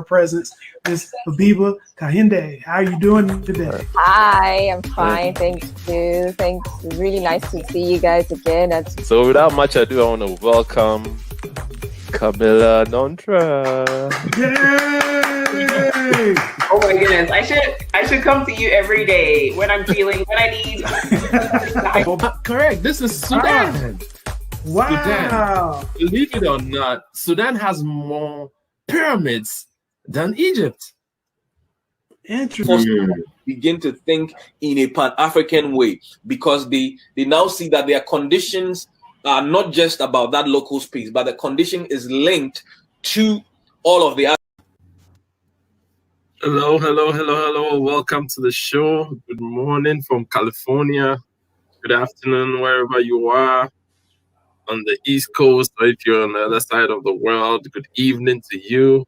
presence, Miss Habiba Kahinde. How are you doing today? Hi, I'm fine. Thank you. Thanks. Really nice to see you guys again. So without much ado, I want to welcome Camilla Nontra. Yay! Oh my goodness! I should come to you every day when I need. Correct. This is Sudan. Wow. Sudan. Believe it or not, Sudan has more pyramids than Egypt. Interesting. Begin to think in a Pan-African way, because they now see that their conditions are not just about that local space, but the condition is linked to all of the other. Hello. Welcome to the show. Good morning from California. Good afternoon, wherever you are on the East Coast, or if you're on the other side of the world. Good evening to you.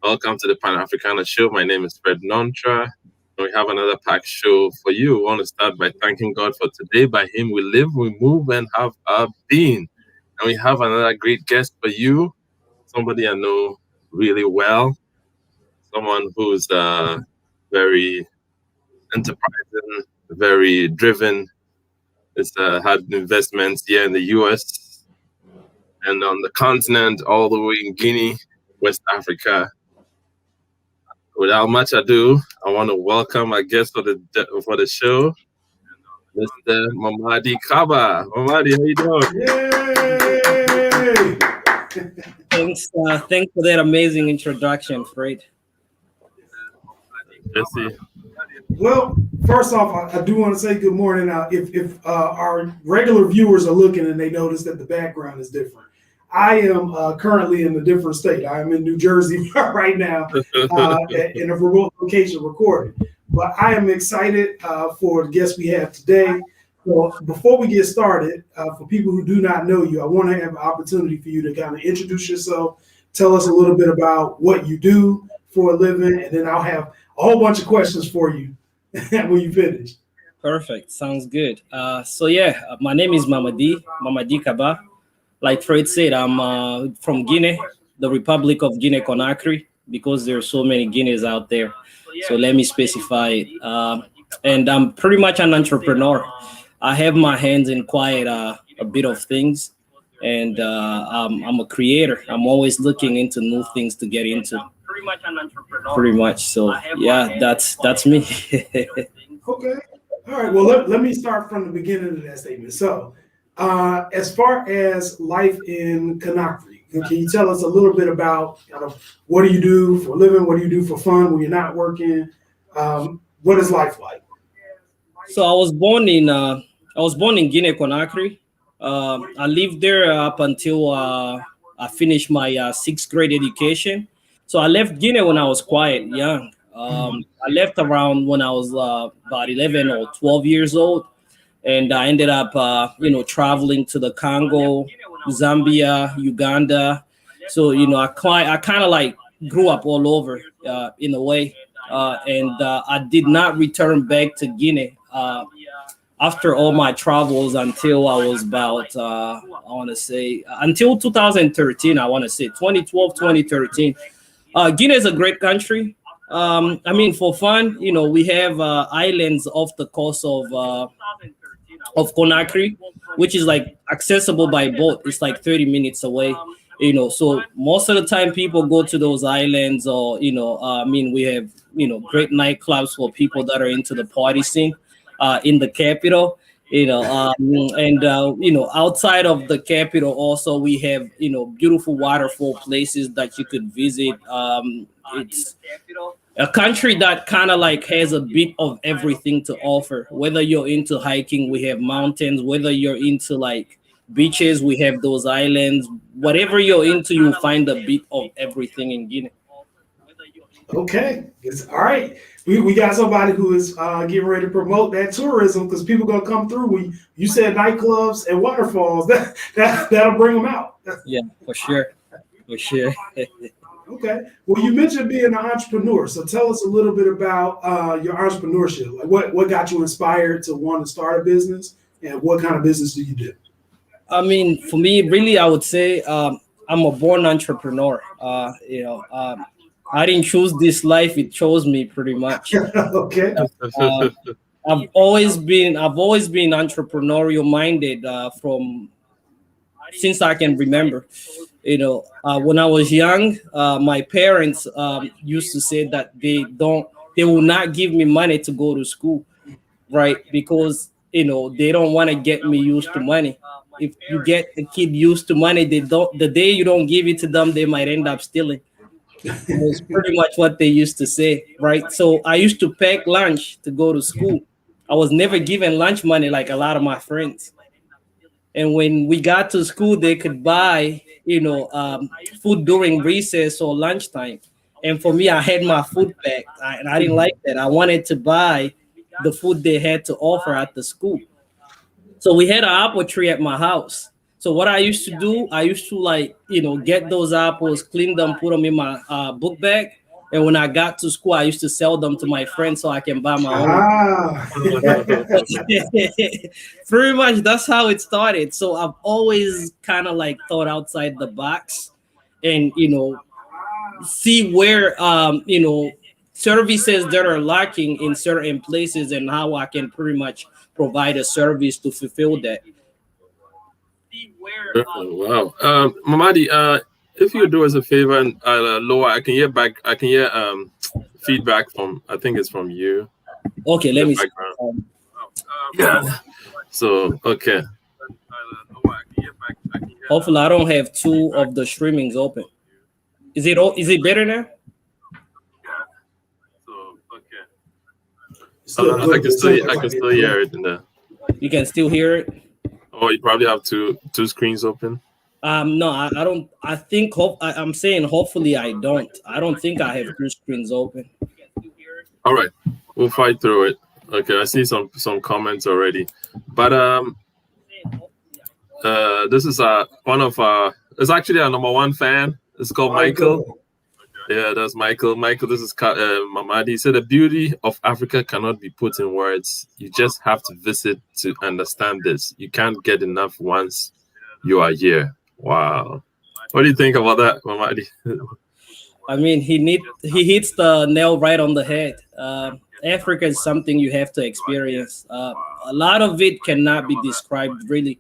Welcome to the Pan-Africana Show. My name is Fred Nontra. We have another packed show for you. We want to start by thanking God for today. By Him we live, we move, and have our being. And we have another great guest for you, somebody I know really well, someone who's very enterprising, very driven. Has had investments here in the U.S. and on the continent, all the way in Guinea, West Africa. Without much ado, I want to welcome our guest for the show, Mr. Mamady Kaba. Mamady, how you doing? Yay! Thanks for that amazing introduction, Fred. Jesse. Well, first off, I do want to say good morning. If our regular viewers are looking and they notice that the background is different, I am currently in a different state. I am in New Jersey right now in a remote location recording. But I am excited for the guests we have today. So before we get started, for people who do not know you, I want to have an opportunity for you to kind of introduce yourself, tell us a little bit about what you do for a living, and then I'll have a whole bunch of questions for you when you finish. Perfect. Sounds good. My name is Mamady Kaba. Like Fred said, I'm from Guinea, the Republic of Guinea-Conakry, because there are so many Guineas out there. So let me specify it. And I'm pretty much an entrepreneur. I have my hands in quite a bit of things, and I'm a creator. I'm always looking into new things to get into. Pretty much. So yeah, that's me. Okay. All right. Well, let me start from the beginning of that statement. So, as far as life in Conakry, can you tell us a little bit about kind of what do you do for a living? What do you do for fun when you're not working? What is life like? So I was born in Guinea-Conakry. I lived there up until I finished my 6th grade education. So I left Guinea when I was quite young. I left around when I was about 11 or 12 years old. And I ended up, traveling to the Congo, Zambia, Uganda. So, I kind of like grew up all over in a way. I did not return back to Guinea after all my travels until I was about, until 2013, 2013. Guinea is a great country. For fun, we have islands off the coast of Conakry, which is like accessible by boat. It's like 30 minutes away, so most of the time people go to those islands, or we have great nightclubs for people that are into the party scene in the capital, outside of the capital also we have beautiful waterfall places that you could visit. It's a country that kind of like has a bit of everything to offer. Whether you're into hiking, we have mountains. Whether you're into like beaches, we have those islands. Whatever you're into, you'll find a bit of everything in Guinea. Okay, it's all right. We got somebody who is getting ready to promote that tourism, because people gonna come through. You said nightclubs and waterfalls. That'll bring them out. Yeah, for sure. Okay. Well, you mentioned being an entrepreneur, so tell us a little bit about your entrepreneurship. Like, what got you inspired to want to start a business, and what kind of business do you do? For me, really, I would say I'm a born entrepreneur. I didn't choose this life; it chose me pretty much. Okay. I've always been entrepreneurial minded from since I can remember. When I was young, my parents used to say that they will not give me money to go to school, right? Because they don't want to get me used to money. If you get a kid used to money, they don't. The day you don't give it to them, they might end up stealing. It was pretty much what they used to say, right? So I used to pack lunch to go to school. I was never given lunch money like a lot of my friends. And when we got to school, they could buy, food during recess or lunchtime. And for me, I had my food packed, and I didn't like that. I wanted to buy the food they had to offer at the school. So we had an apple tree at my house. So what I used to do, I used to get those apples, clean them, put them in my book bag. And when I got to school, I used to sell them to my friends so I can buy my own. Ah. Pretty much that's how it started. So I've always kind of thought outside the box and, see where, services that are lacking in certain places and how I can pretty much provide a service to fulfill that. Wow. Mamady, if you do us a favor and lower, I can hear feedback from, I think it's from you. Okay, let me see. Yeah. So, okay. Hopefully I don't have two of the streamings open. Is it better now? I can still hear it in there. You can still hear it? Oh, you probably have two screens open. No, I don't. I think I'm saying hopefully I don't. I don't think I have two screens open. All right, we'll fight through it. Okay, I see some comments already, but this is one of it's actually our #1 fan. It's called Michael. Yeah, that's Michael. Michael, this is Mamady. He said the beauty of Africa cannot be put in words. You just have to visit to understand this. You can't get enough once you are here. Wow. What do you think about that, Mamady? I mean, he hits the nail right on the head. Africa is something you have to experience. A lot of it cannot be described, really.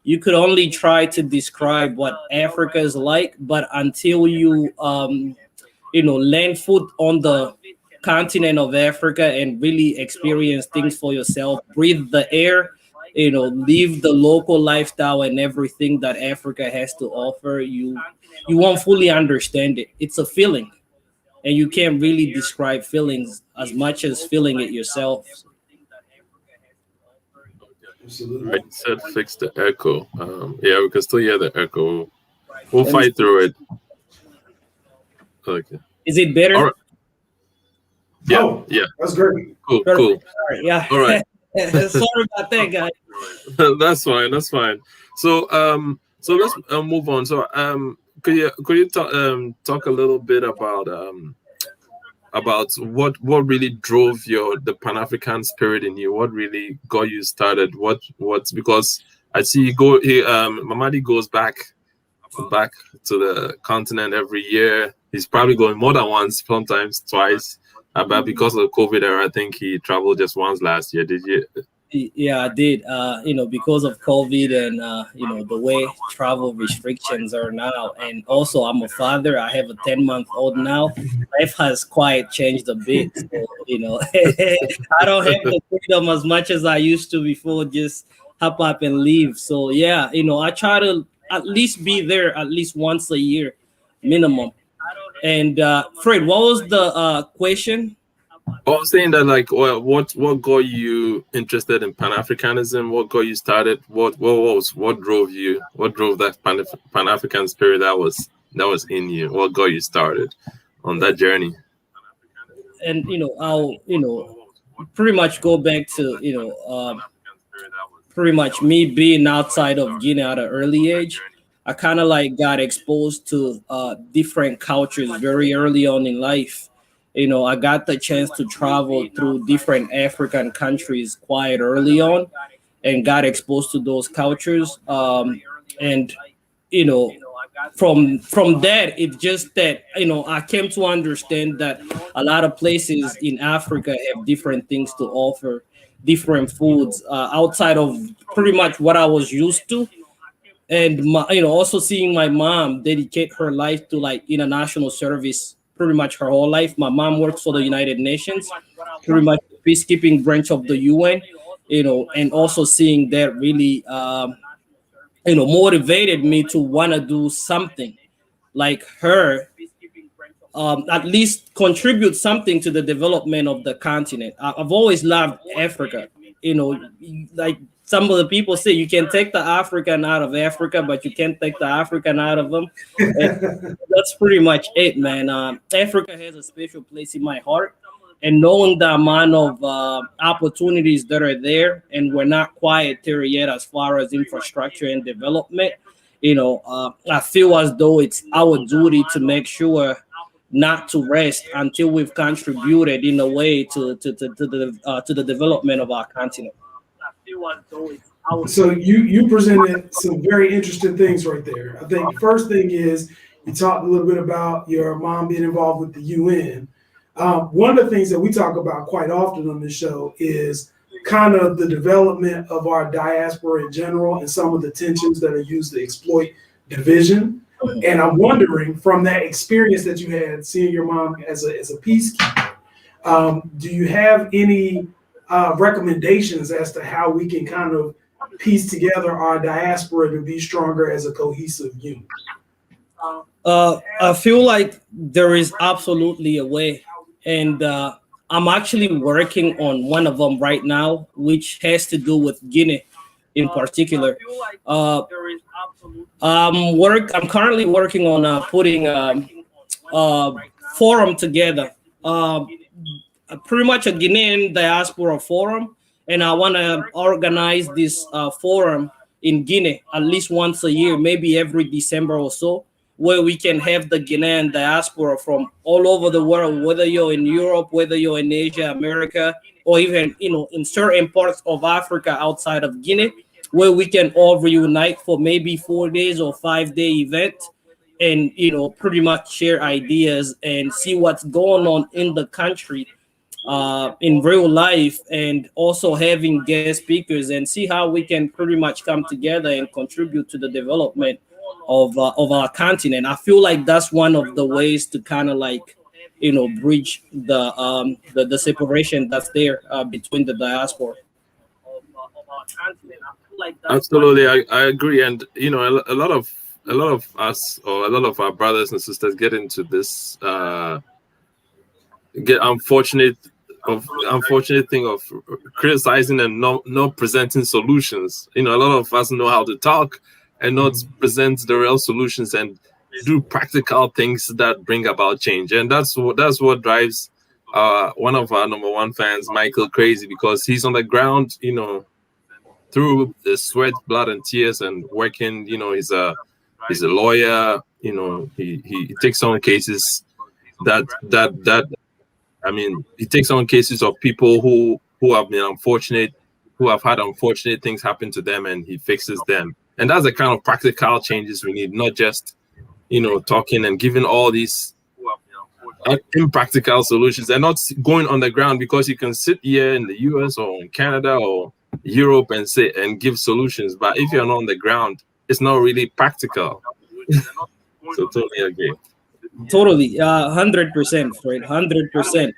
You could only try to describe what Africa is like, but until you land foot on the continent of Africa and really experience things for yourself, breathe the air, live the local lifestyle and everything that Africa has to offer, you won't fully understand it. It's a feeling, and you can't really describe feelings as much as feeling it yourself. Right, said fix the echo. Yeah, we can still hear the echo. We'll fight through it. Okay. Is it better? All right. Yeah, Oh, yeah. That's great. Cool. All right, yeah. All right. Sorry about that, guys. That's fine. So let's move on. So could you talk a little bit about what really drove the Pan-African spirit in you? What really got you started? What's because I see Mamady goes back to the continent every year. He's probably going more than once, sometimes twice. But because of the COVID era, I think he traveled just once last year. Did you? Yeah, I did. Because of COVID and the way travel restrictions are now, and also I'm a father. I have a 10-month-old now. Life has quite changed a bit. So, I don't have the freedom as much as I used to before. Just hop up and leave. So yeah, I try to at least be there at least once a year, minimum. And Fred, what was the question? I was saying that, what got you interested in Pan-Africanism? What got you started? What drove you? What drove that Pan-African spirit that was in you? What got you started on that journey? And I'll pretty much go back to pretty much me being outside of Guinea at an early age. I kind of got exposed to different cultures very early on in life. I got the chance to travel through different African countries quite early on and got exposed to those cultures. And from that, it's just that, you know, I came to understand that a lot of places in Africa have different things to offer, different foods outside of pretty much what I was used to. And you know, also seeing my mom dedicate her life to like international service pretty much her whole life. My mom works for the United Nations, pretty much the peacekeeping branch of the UN, you know, and also seeing that really you know, motivated me to want to do something like her, at least contribute something to the development of the continent. I've always loved Africa. You know, like some of the people say, you can take the African out of Africa, but you can't take the African out of them. And that's pretty much it, man. Africa has a special place in my heart. And knowing the amount of opportunities that are there, and we're not quite there yet as far as infrastructure and development, you know, I feel as though it's our duty to make sure not to rest until we've contributed in a way to the development of our continent. So you presented some very interesting things right there. I think the first thing is you talked a little bit about your mom being involved with the UN. One of the things that we talk about quite often on this show is kind of the development of our diaspora in general and some of the tensions that are used to exploit division. And I'm wondering, from that experience that you had seeing your mom as a peacekeeper, do you have any recommendations as to how we can kind of piece together our diaspora to be stronger as a cohesive unit? I feel like there is absolutely a way. And I'm actually working on one of them right now, which has to do with Guinea in particular. I'm currently working on putting a forum together, pretty much a Guinean diaspora forum. And I want to organize this forum in Guinea at least once a year, maybe every December or so, where we can have the Guinean diaspora from all over the world, whether you're in Europe, whether you're in Asia, America, or even, you know, in certain parts of Africa outside of Guinea, where we can all reunite for maybe 4 days or 5-day event and, you know, pretty much share ideas and see what's going on in the country in real life, and also having guest speakers and see how we can pretty much come together and contribute to the development of our continent. I feel like that's one of the ways to kind of like, you know, bridge the separation that's there between the diaspora. Absolutely, I agree, and you know, a lot of us, or a lot of our brothers and sisters, get into this unfortunate thing of criticizing and not presenting solutions. You know, a lot of us know how to talk and not present the real solutions and do practical things that bring about change. And that's what drives one of our number one fans, Michael, crazy, because he's on the ground, you know, through the sweat, blood, and tears, and working. You know, he's a lawyer. You know, he takes on cases that I mean, he takes on cases of people who have been unfortunate, who have had unfortunate things happen to them, and he fixes them. And that's the kind of practical changes we need, not just, you know, talking and giving all these impractical solutions, and not going on the ground, because you can sit here in the US or in Canada or Europe and say and give solutions, but if you're not on the ground, it's not really practical. So totally agree. Totally, 100%, Fred, 100%.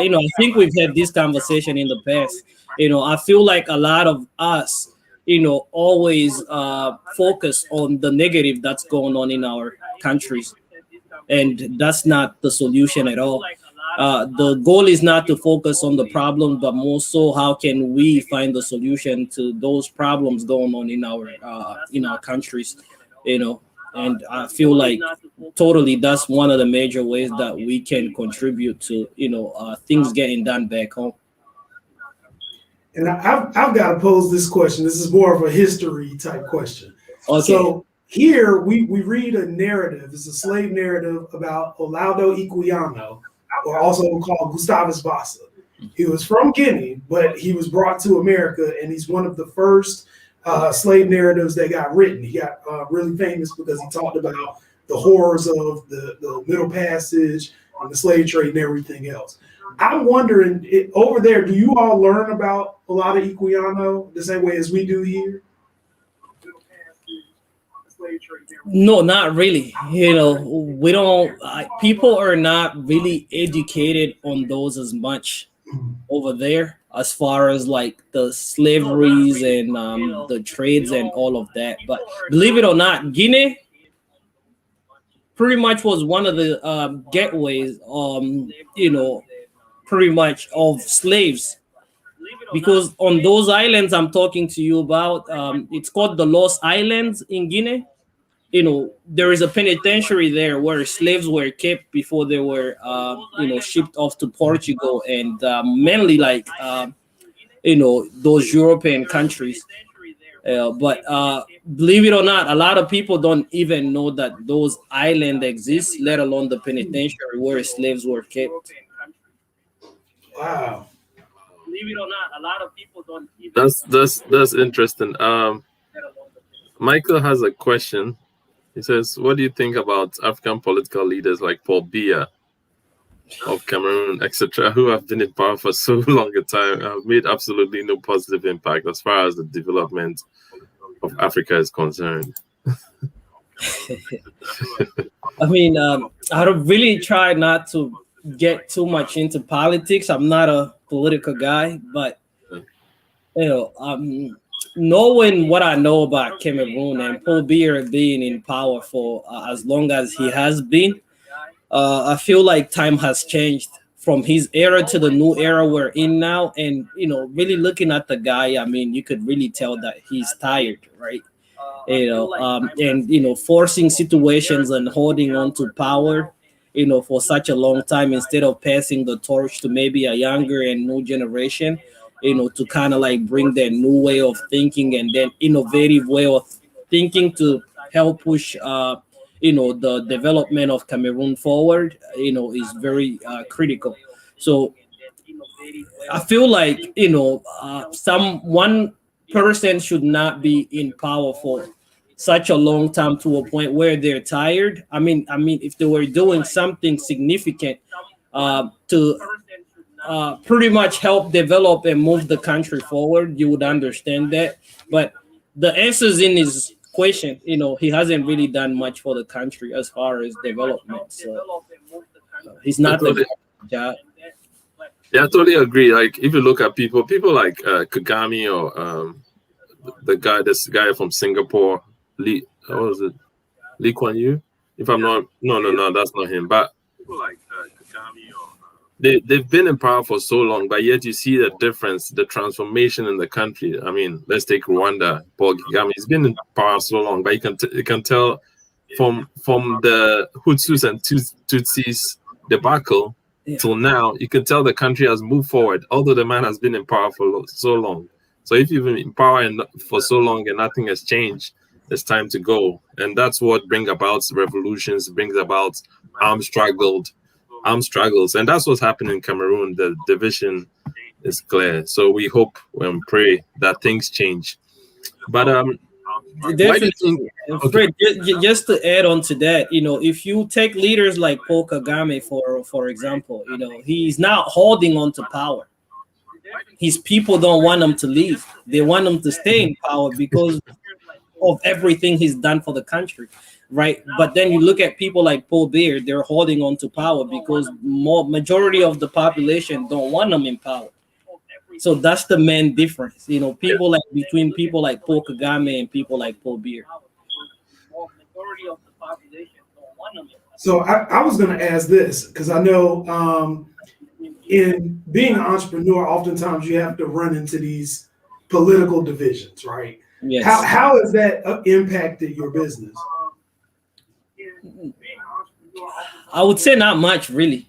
You know, I think we've had this conversation in the past. You know, I feel like a lot of us, you know, always focus on the negative that's going on in our countries, and that's not the solution at all. The goal is not to focus on the problem, but more so, how can we find the solution to those problems going on in our countries, you know? And I feel like totally that's one of the major ways that we can contribute to, you know, things getting done back home. And I've got to pose this question. This is more of a history type question. Okay. So here we read a narrative. It's a slave narrative about Olaudah Equiano, or also called Gustavus Vassa. He was from Guinea, but he was brought to America, and he's one of the first slave narratives that got written. He got really famous because he talked about the horrors of the Middle Passage and the slave trade and everything else. I'm wondering, over there, do you all learn about a lot of Equiano the same way as we do here? No, not really. You know, we don't. People are not really educated on those as much over there, as far as like the slaveries and the trades and all of that. But believe it or not, Guinea pretty much was one of the gateways, you know, pretty much of slaves. Because on those islands I'm talking to you about, it's called the Lost Islands in Guinea. You know, there is a penitentiary there where slaves were kept before they were, you know, shipped off to Portugal and mainly like, you know, those European countries. But believe it or not, a lot of people don't even know that those islands exist, let alone the penitentiary where slaves were kept. Wow. Believe it or not, a lot of people don't even. That's interesting. Michael has a question. He says, "What do you think about African political leaders like Paul Biya of Cameroon, etc., who have been in power for so long a time, have made absolutely no positive impact as far as the development of Africa is concerned?" I mean, I don't really try not to get too much into politics. I'm not a political guy, but you know, knowing what I know about Cameroon and Paul Biya being in power for as long as he has been, I feel like time has changed from his era to the new era we're in now. And, you know, really looking at the guy, I mean, you could really tell that he's tired, right? You know, and, you know, forcing situations and holding on to power, you know, for such a long time instead of passing the torch to maybe a younger and new generation, you know, to kind of like bring that new way of thinking and then innovative way of thinking to help push, you know, the development of Cameroon forward, you know, is very critical. So I feel like, you know, one person should not be in power for such a long time to a point where they're tired. I mean, if they were doing something significant to pretty much help develop and move the country forward, you would understand that. But the answers in his question, you know, he hasn't really done much for the country as far as development. So he's not the job. Yeah, I totally agree. Like, if you look at people like Kagame or this guy from Singapore, Lee, what was it? Lee Kuan Yew? If I'm not, no, that's not him. But people like Kagame or they've been in power for so long, but yet you see the difference, the transformation in the country. I mean, let's take Rwanda. Paul Kagame, he's been in power so long, but you can tell from the Hutsus and Tutsis debacle till now, you can tell the country has moved forward, although the man has been in power for so long. So if you've been in power for so long and nothing has changed, it's time to go. And that's what brings about revolutions, brings about armed struggles. And that's what's happening in Cameroon. The division is clear. So we hope and pray that things change. But definitely, Fred, just to add on to that, you know, if you take leaders like Paul Kagame, for example, you know, he's not holding on to power. His people don't want him to leave. They want him to stay in power because of everything he's done for the country, right? But then you look at people like Paul Biya, they're holding on to power because majority of the population don't want him in power. So that's the main difference, you know, between people like Paul Kagame and people like Paul Biya. So I was going to ask this because I know in being an entrepreneur, oftentimes you have to run into these political divisions, right? Yes. How has that impacted your business? I would say not much, really.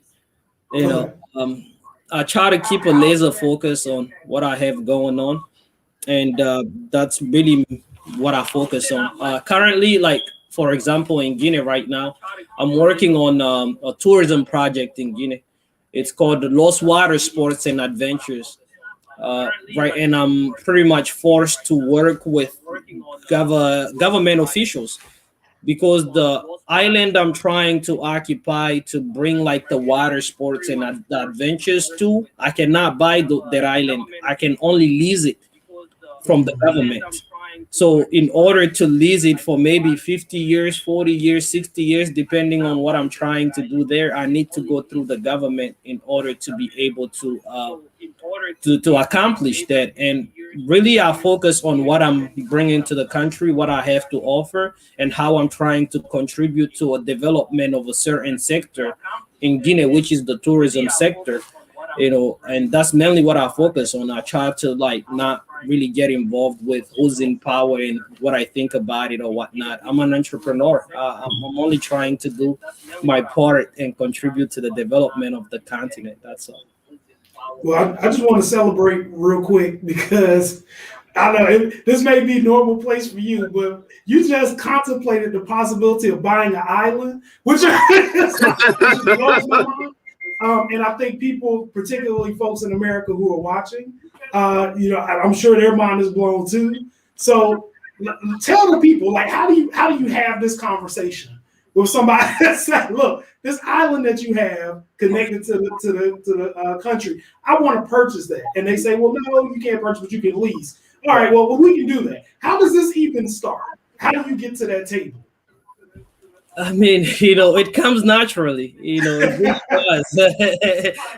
You know, I try to keep a laser focus on what I have going on, and that's really what I focus on. Currently, like for example, in Guinea right now, I'm working on a tourism project in Guinea. It's called the Lost Water Sports and Adventures. Right, and I'm pretty much forced to work with government officials, because the island I'm trying to occupy to bring like the water sports and the adventures to, I cannot buy that island. I can only lease it from the government. So in order to lease it for maybe 50 years, 40 years, 60 years, depending on what I'm trying to do there, I need to go through the government in order to be able to accomplish that. And really I focus on what I'm bringing to the country, what I have to offer, and how I'm trying to contribute to a development of a certain sector in Guinea, which is the tourism sector. And that's mainly what I focus on. I try to like not really get involved with who's in power and what I think about it or whatnot. I'm an entrepreneur. I'm only trying to do my part and contribute to the development of the continent. That's all. Well, I just want to celebrate real quick because I know this may be a normal place for you, but you just contemplated the possibility of buying an island, which blows my mind. And I think people, particularly folks in America who are watching, I'm sure their mind is blown too. So tell the people, like, how do you have this conversation with somebody that said, "Look, this island that you have connected to the country, I want to purchase that," and they say, "Well, no, you can't purchase, but you can lease." All right, well, we can do that. How does this even start? How do you get to that table? I mean, it comes naturally. It does.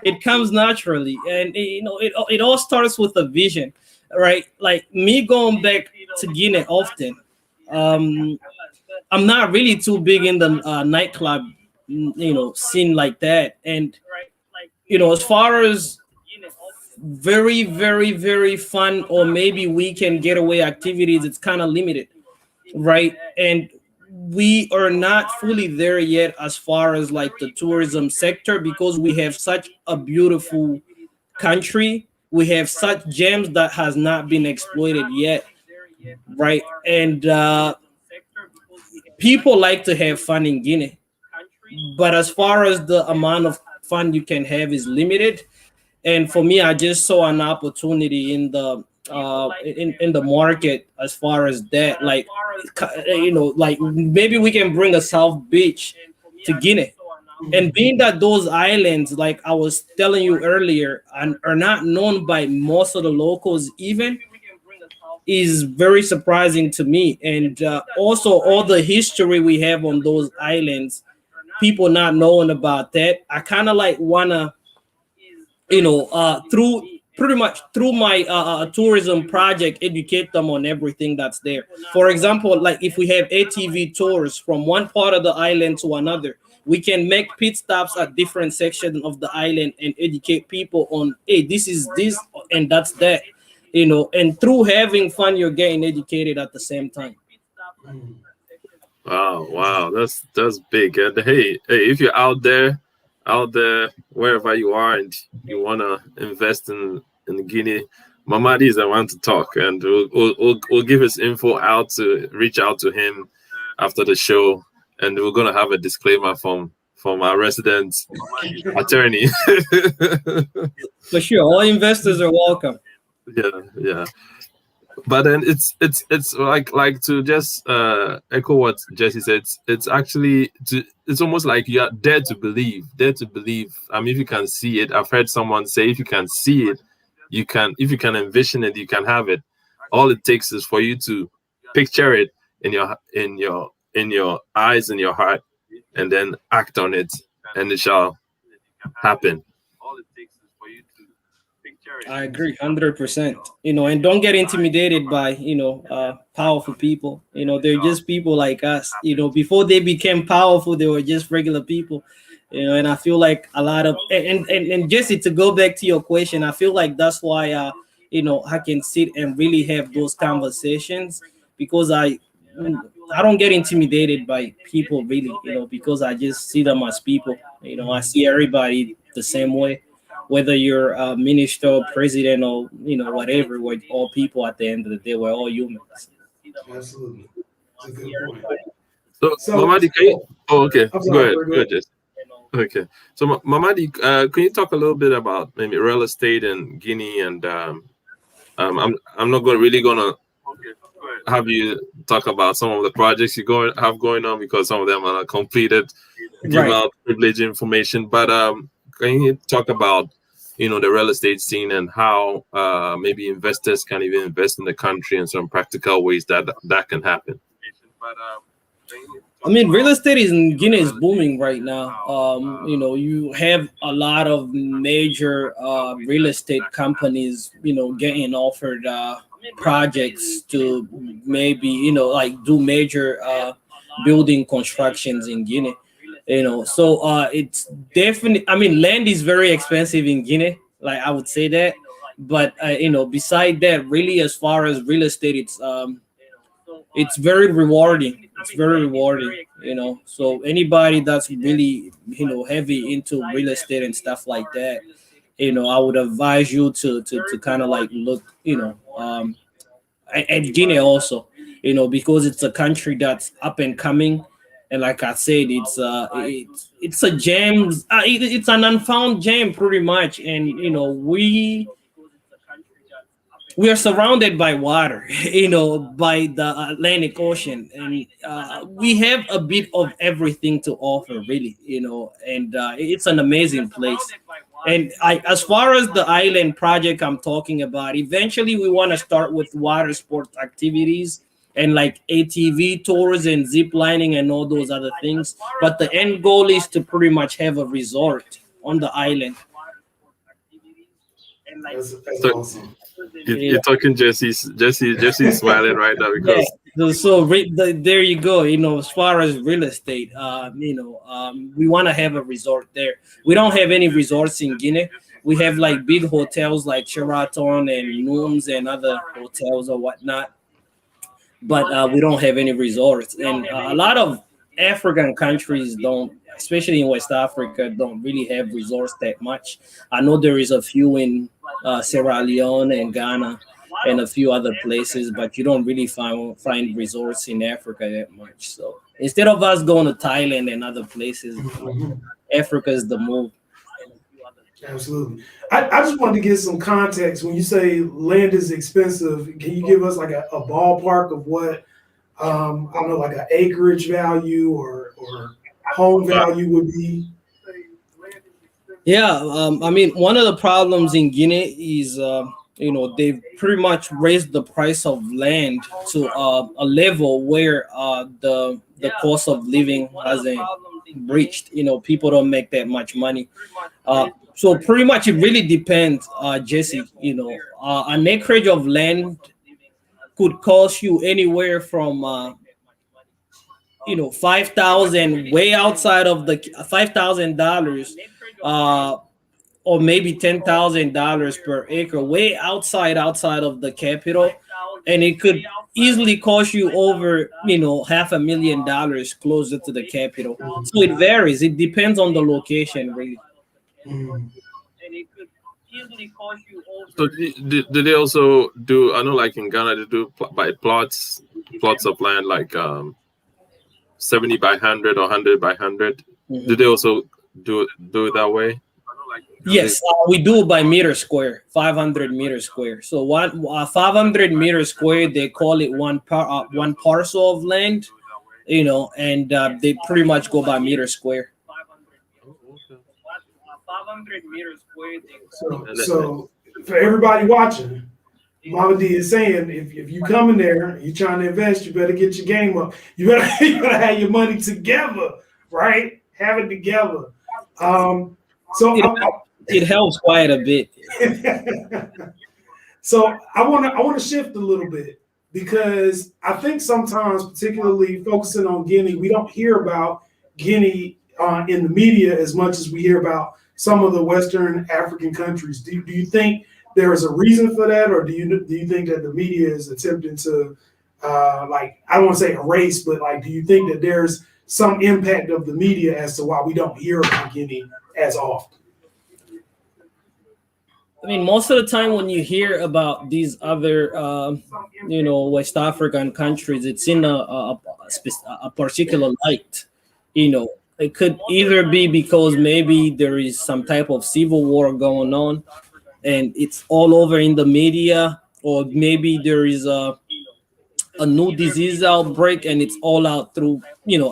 It comes naturally, and it all starts with a vision, right? Like me going back to Guinea often. I'm not really too big in the nightclub, scene like that, and as far as very, very, very fun or maybe weekend getaway activities, it's kind of limited, right? And we are not fully there yet as far as like the tourism sector, because we have such a beautiful country. We have such gems that has not been exploited yet, right? And people like to have fun in Guinea, but as far as the amount of fun you can have is limited. And for me, I just saw an opportunity in the market as far as that, like like maybe we can bring a South Beach to Guinea. And being that those islands, like I was telling you earlier, are not known by most of the locals even, is very surprising to me. And also all the history we have on those islands, people not knowing about that. I kind of like wanna, through my tourism project, educate them on everything that's there. For example, like if we have ATV tours from one part of the island to another, we can make pit stops at different sections of the island and educate people on, hey, this is this and that's that, and through having fun, you're getting educated at the same time. Wow, that's big. And hey, if you're out there, wherever you are, and you wanna invest in Guinea, Mamady is the one to talk, and we'll give his info out to reach out to him after the show, and we're gonna have a disclaimer from our resident attorney. For sure, all investors are welcome. Yeah. But then it's like to just echo what Jesse said. It's actually it's almost like you are dare to believe. I mean, if you can see it, I've heard someone say, if you can see it, you can. If you can envision it, you can have it. All it takes is for you to picture it in your eyes and your heart, and then act on it, and it shall happen. I agree 100%. And don't get intimidated by powerful people. They're just people like us. Before they became powerful, they were just regular people. And I feel like a lot of and Jesse, to go back to your question, I feel like that's why I can sit and really have those conversations, because I don't get intimidated by people really, because I just see them as people. I see everybody the same way, whether you're a minister, president, or whatever. We're all people at the end of the day. We're all humans. Absolutely, that's a good point. So Mamady, can you? Oh, okay. Go ahead, Jess. Okay. So Mamady, can you talk a little bit about maybe real estate in Guinea? And I'm not really gonna have you talk about some of the projects you have going on, because some of them are not completed. Give out privileged information, but can you talk about the real estate scene and how maybe investors can even invest in the country in some practical ways that can happen? I mean, real estate in Guinea is booming right now. You have a lot of major real estate companies, getting offered projects to maybe, like do major building constructions in Guinea. So it's definitely. I mean, land is very expensive in Guinea. Like I would say that, but beside that, really, as far as real estate, it's very rewarding. It's very rewarding, So anybody that's really, heavy into real estate and stuff like that, I would advise you to kind of like look, at Guinea also, because it's a country that's up and coming, and like I said, it's a gem. It's an unfound gem, pretty much, and we are surrounded by water, by the Atlantic Ocean, and we have a bit of everything to offer, really, and it's an amazing place. And as far as the island project I'm talking about, eventually we want to start with water sport activities and like ATV tours and zip lining and all those other things. But the end goal is to pretty much have a resort on the island. That's awesome. You're talking Jesse's smiling right now because there you go. As far as real estate, we want to have a resort there. We don't have any resorts in Guinea. We have like big hotels like Sheraton and Nooms and other hotels or whatnot, but we don't have any resorts. And a lot of African countries don't, especially in West Africa, don't really have resorts that much. I know there is a few in Sierra Leone and Ghana and a few other places, but you don't really find resorts in Africa that much. So instead of us going to Thailand and other places, Africa is the move. Absolutely. I just wanted to get some context. When you say land is expensive, can you give us like a ballpark of what, I don't know, like an acreage value or home value would be? Yeah, I mean, one of the problems in Guinea is, they've pretty much raised the price of land to a level where the cost of living hasn't reached. People don't make that much money. So pretty much it really depends, Jesse. An acreage of land could cost you anywhere from $5,000, way outside of the $5,000, or maybe $10,000 per acre, way outside of the capital, and it could easily cost you over $500,000 closer to the capital. So it varies. It depends on the location, really. And it could easily cost you over. So do they also do? I know, like in Ghana, they do by plots of land, like 70 by 100 or 100 by 100. Mm-hmm. Do they also do it that way? Yes, we do by meter square, 500 meters square. So 500 meters square, they call it one parcel of land, and they pretty much go by meter square. 500 meters square. So for everybody watching, Mamady is saying if you come in there, you're trying to invest, you better get your game up. You better have your money together, right? Have it together. It helps quite a bit. So I want to shift a little bit, because I think sometimes, particularly focusing on Guinea, we don't hear about Guinea in the media as much as we hear about some of the Western African countries. Do you think there is a reason for that, or do you think that the media is attempting to I don't want to say erase, but do you think that there's some impact of the media as to why we don't hear about Guinea as often? I mean, most of the time when you hear about these other, West African countries, it's in a particular light. It could either be because maybe there is some type of civil war going on, and it's all over in the media, or maybe there is a new disease outbreak, and it's all out through,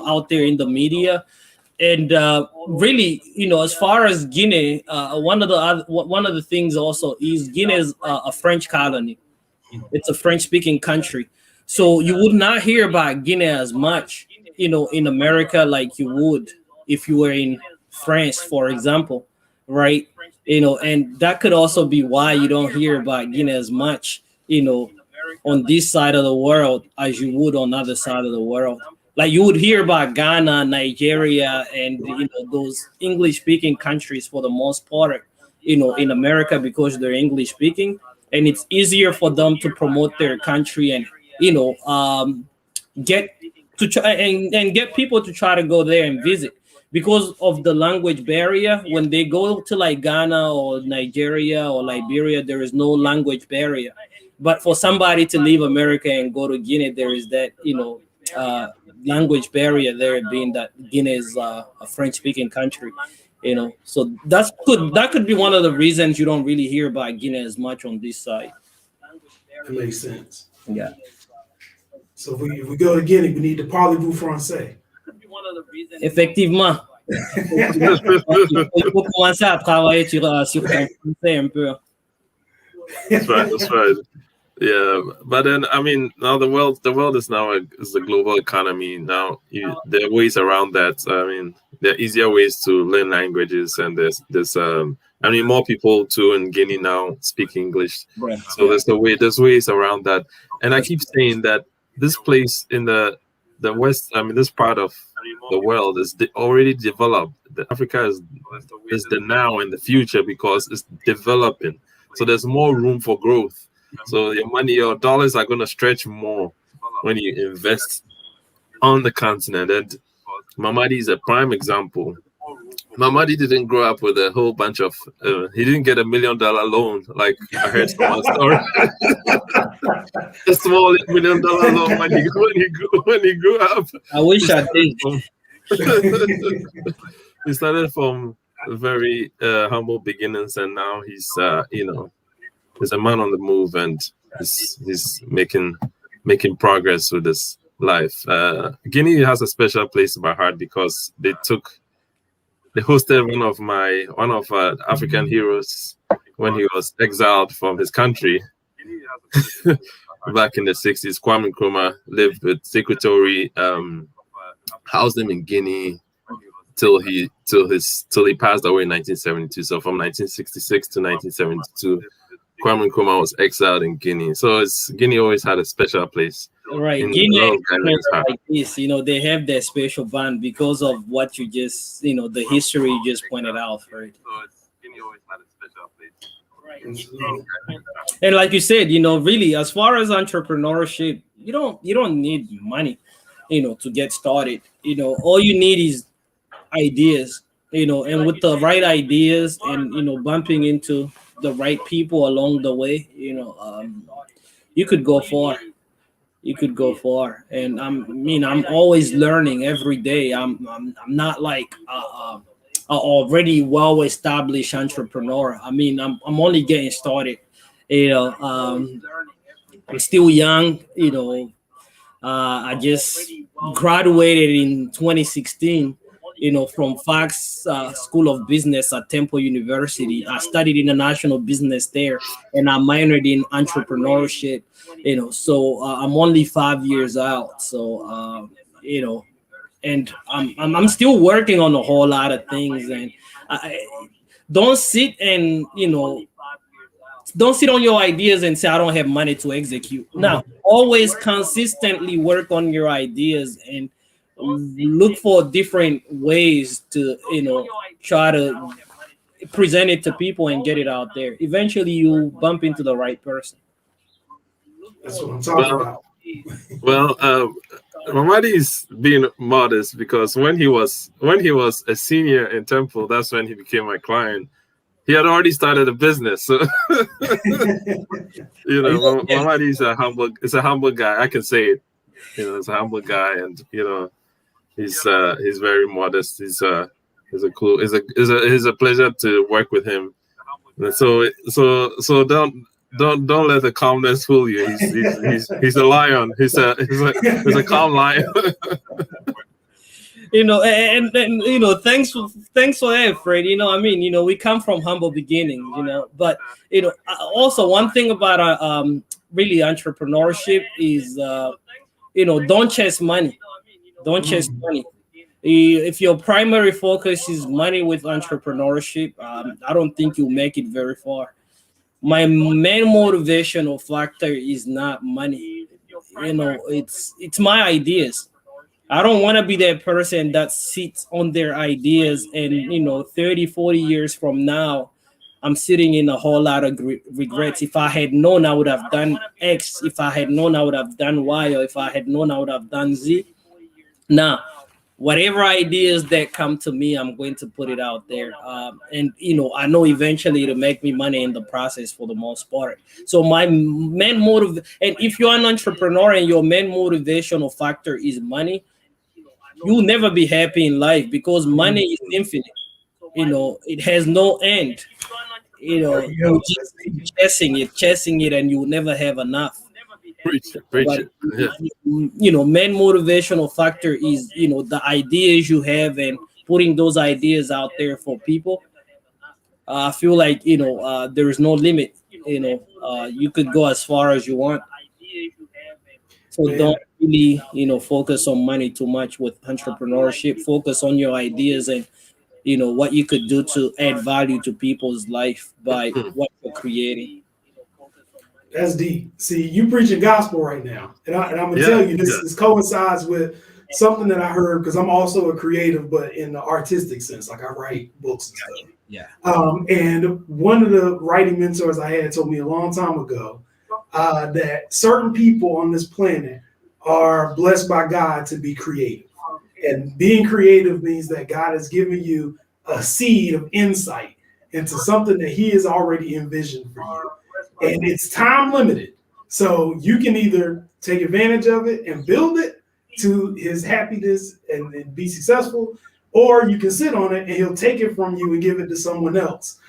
out there in the media. And really, as far as Guinea, one of the things also is Guinea is a French colony. It's a French-speaking country, so you would not hear about Guinea as much, in America like you would if you were in France, for example, right? And that could also be why you don't hear about Guinea as much, on this side of the world as you would on the other side of the world. Like you would hear about Ghana, Nigeria, and those English-speaking countries for the most part, in America, because they're English-speaking, and it's easier for them to promote their country and get to try and get people to try to go there and visit because of the language barrier. When they go to like Ghana or Nigeria or Liberia, there is no language barrier. But for somebody to leave America and go to Guinea, there is that language barrier there, being that Guinea is a French-speaking country. So that could be one of the reasons you don't really hear about Guinea as much on this side. That makes sense. Yeah. So if we go to Guinea, we need to parlez-vous français. Effectivement. Il faut commencer à travailler sur ton français un peu. That's right. That's right. Yeah, but then I mean, now the world is now is a global economy. Now there are ways around that. I mean, there are easier ways to learn languages, and there's more people too in Guinea now speak English. Right. So there's ways around that. And I keep saying that this place in the West, I mean, this part of the world is already developed. Africa is the now and the future because it's developing. So there's more room for growth. So your dollars are going to stretch more when you invest on the continent. And Mamady is a prime example. Mamady didn't grow up with a whole bunch of, he didn't get $1 million loan like I heard someone story. A small $1 million loan when he grew up. I wish I did. He started from very humble beginnings, and now he's he's a man on the move, and he's making progress with his life. Guinea has a special place in my heart because they hosted one of African heroes when he was exiled from his country back in the 60s. Kwame Nkrumah lived with Secretary, housed him in Guinea till he passed away in 1972. So from 1966 to 1972, Kwame Nkrumah was exiled in Guinea. So Guinea always had a special place. Right, Guinea like this, they have that special bond because of what you just, the history you just pointed out, right? Guinea always had a special place. And like you said, really, as far as entrepreneurship, you don't need money, to get started. All you need is ideas, and with the right ideas and bumping into the right people along the way, you could go far. You could go far, and I'm always learning every day. I'm not like a already well-established entrepreneur. I'm only getting started. I'm still young. I just graduated in 2016. From Fox School of Business at Temple University. I studied international business there, and I minored in entrepreneurship. So I'm only 5 years out. So and I'm still working on a whole lot of things. And I don't sit and don't sit on your ideas and say I don't have money to execute. Now, always consistently work on your ideas and look for different ways to try to present it to people and get it out there. Eventually you bump into the right person. That's what I'm talking about. Well, Mamady is being modest because when he was a senior in Temple, that's when he became my client. He had already started a business, so Mamady is a humble guy. I can say it. He's a humble guy, and he's very modest. He's a pleasure to work with him. And so don't let the calmness fool you. He's a lion. He's a calm lion. You know, and you know, thanks for that, Fred. You know, I mean, you know, we come from humble beginnings, you know, but you know, also one thing about really entrepreneurship is you know, don't chase money. Don't chase money. If your primary focus is money with entrepreneurship, I don't think you'll make it very far. My main motivational factor is not money. You know, it's my ideas. I don't want to be that person that sits on their ideas and, you know, 30, 40 years from now, I'm sitting in a whole lot of regrets. If I had known, I would have done X. If I had known, I would have done Y. Or if I had known, I would have done Z. Now, whatever ideas that come to me, I'm going to put it out there. And, you know, I know eventually it'll make me money in the process for the most part. So my main motive, and if you're an entrepreneur and your main motivational factor is money, you'll never be happy in life because money is infinite. You know, it has no end. You know, you just keep chasing it, and you'll never have enough. Preach But, it. Yeah. you know, main motivational factor is, you know, the ideas you have and putting those ideas out there for people. I feel like, you know, there is no limit. You know, you could go as far as you want. So don't really, you know, focus on money too much with entrepreneurship. Focus on your ideas and, you know, what you could do to add value to people's life by what you're creating. That's deep. See, you preaching gospel right now, and I'm gonna tell you this coincides with something that I heard because I'm also a creative, but in the artistic sense, like I write books and stuff. Yeah. And one of the writing mentors I had told me a long time ago that certain people on this planet are blessed by God to be creative, and being creative means that God has given you a seed of insight into something that He has already envisioned for you. And it's time limited. So you can either take advantage of it and build it to his happiness and be successful, or you can sit on it and he'll take it from you and give it to someone else.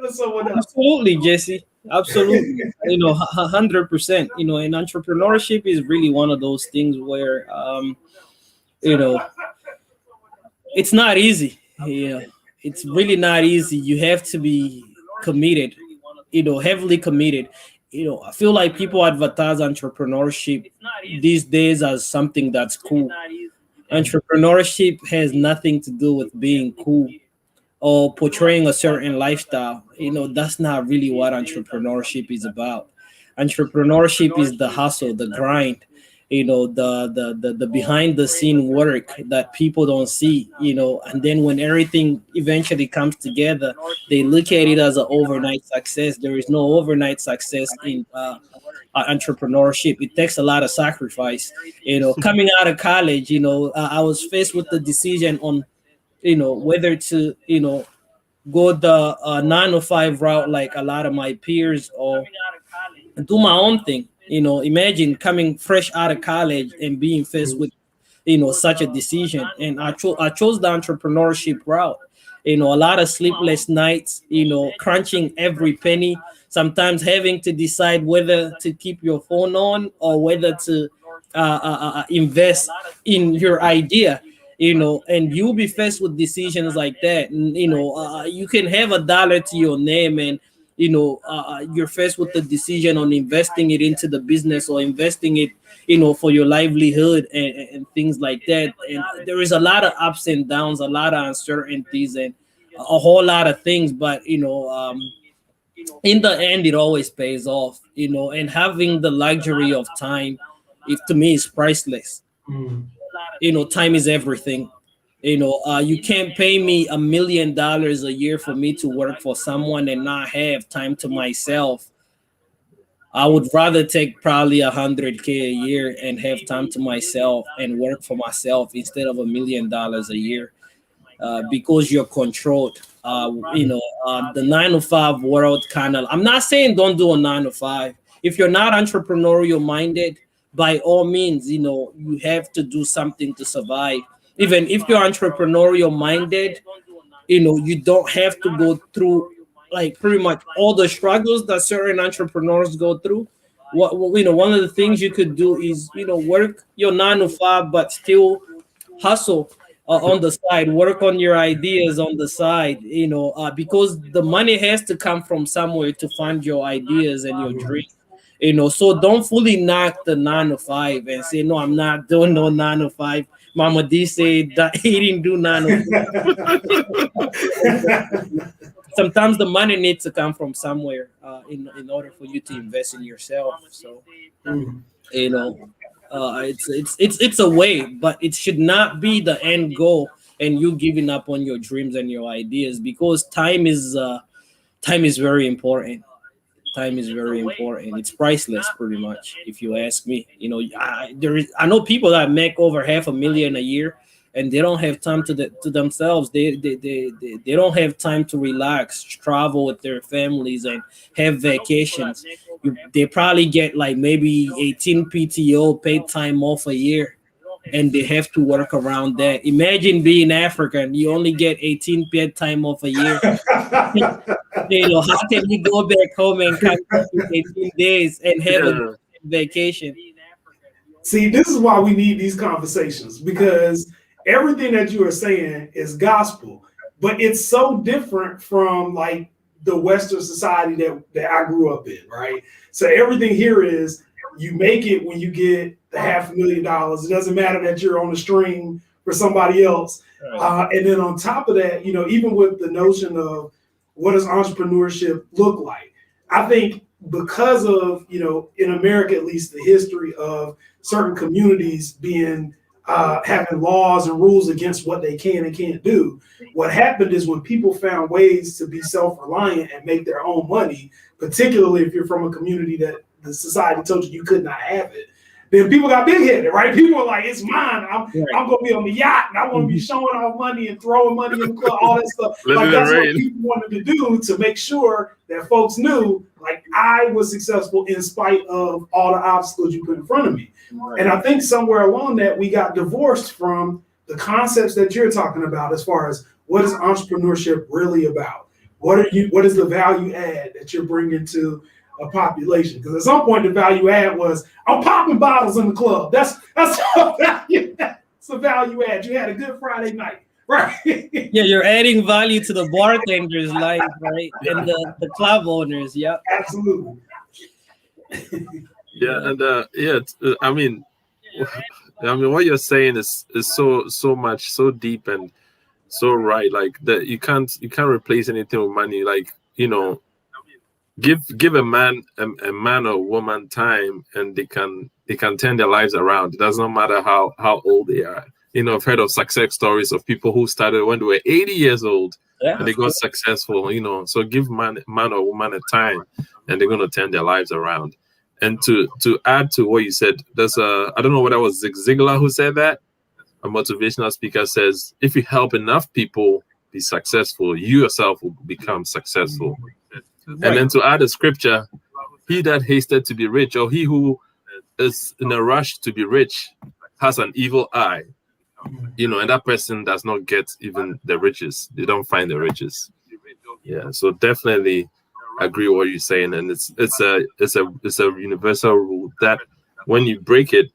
Absolutely, Jesse. Absolutely. You know, 100%. You know, and entrepreneurship is really one of those things where, you know, it's not easy. Yeah, it's really not easy. You have to be committed, you know, heavily committed. You know, I feel like people advertise entrepreneurship these days as something that's cool. Entrepreneurship has nothing to do with being cool or portraying a certain lifestyle. You know, that's not really what entrepreneurship is about. Entrepreneurship is the hustle, the grind, you know, the behind the scene work that people don't see, you know, and then when everything eventually comes together, they look at it as an overnight success. There is no overnight success in entrepreneurship. It takes a lot of sacrifice. You know, coming out of college, you know, I was faced with the decision on, you know, whether to, you know, go the 9 to 5 route like a lot of my peers, or do my own thing. You know, imagine coming fresh out of college and being faced with, you know, such a decision. And I chose the entrepreneurship route. You know, a lot of sleepless nights, you know, crunching every penny, sometimes having to decide whether to keep your phone on or whether to invest in your idea. You know, and you'll be faced with decisions like that. And, you know, you can have $1 to your name, and, you know, you're faced with the decision on investing it into the business or investing it, you know, for your livelihood and things like that. And there is a lot of ups and downs, a lot of uncertainties, and a whole lot of things. But, you know, in the end, it always pays off, you know, and having the luxury of time, to me, is priceless. You know, time is everything. You know, you can't pay me $1 million a year for me to work for someone and not have time to myself. I would rather take probably $100K a year and have time to myself and work for myself instead of $1 million a year, because you're controlled. You know, the 9 to 5 world kind of. I'm not saying don't do a 9 to 5. If you're not entrepreneurial minded, by all means, you know, you have to do something to survive. Even if you're entrepreneurial minded, you know, you don't have to go through like pretty much all the struggles that certain entrepreneurs go through. One of the things you could do is work your 9 to 5, but still hustle on the side, work on your ideas on the side, because the money has to come from somewhere to fund your ideas and your dreams. So don't fully knock the 9 to 5 and say, no, I'm not doing no 9 to 5. Mama D said that he didn't do 9 to 5. Sometimes the money needs to come from somewhere in order for you to invest in yourself. So, it's a way, but it should not be the end goal and you giving up on your dreams and your ideas, because time is very important. Time is very important. It's priceless, pretty much, if you ask me. I know people that make over $500,000 a year, and they don't have time to themselves. They don't have time to relax, travel with their families, and have vacations. They probably get like maybe 18 PTO, paid time off a year, and they have to work around that. Imagine being African, you only get 18 paid time off a year. How can you go back home and come back in 18 days and have a vacation? See, this is why we need these conversations, because everything that you are saying is gospel, but it's so different from like the Western society that I grew up in, right? So everything here is you make it when you get the $500,000. It doesn't matter that you're on the string for somebody else. And then on top of that, even with the notion of what does entrepreneurship look like? I think because of, in America, at least, the history of certain communities being having laws and rules against what they can and can't do. What happened is when people found ways to be self-reliant and make their own money, particularly if you're from a community that the society told you could not have it, then people got big-headed, right? People were like, it's mine. I'm going to be on the yacht, and I want to be showing off money and throwing money in the club, all that stuff. Like, that's what people wanted to do to make sure that folks knew, like, I was successful in spite of all the obstacles you put in front of me. Right. And I think somewhere along that, we got divorced from the concepts that you're talking about as far as what is entrepreneurship really about? What is the value add that you're bringing to a population? Because at some point the value add was I'm popping bottles in the club. That's a value. It's a value add. You had a good Friday night, right? Yeah, you're adding value to the bartender's life, right? And the club owners. Yeah, absolutely. Yeah, and I mean, what you're saying is so much, so deep and so right. Like that, you can't replace anything with money. Like give a man or woman time, and they can turn their lives around. It doesn't matter how old they are. I've heard of success stories of people who started when they were 80 years old and they got successful. So give man or woman a time, and they're gonna turn their lives around. And to add to what you said, there's I don't know whether it was Zig Ziglar who said that. A motivational speaker says, if you help enough people be successful, you yourself will become successful. Right. And then to add a scripture, he that hasted to be rich, or he who is in a rush to be rich, has an evil eye. And that person does not get even the riches. They don't find the riches. Yeah, so definitely agree with what you're saying, and it's a universal rule that when you break it,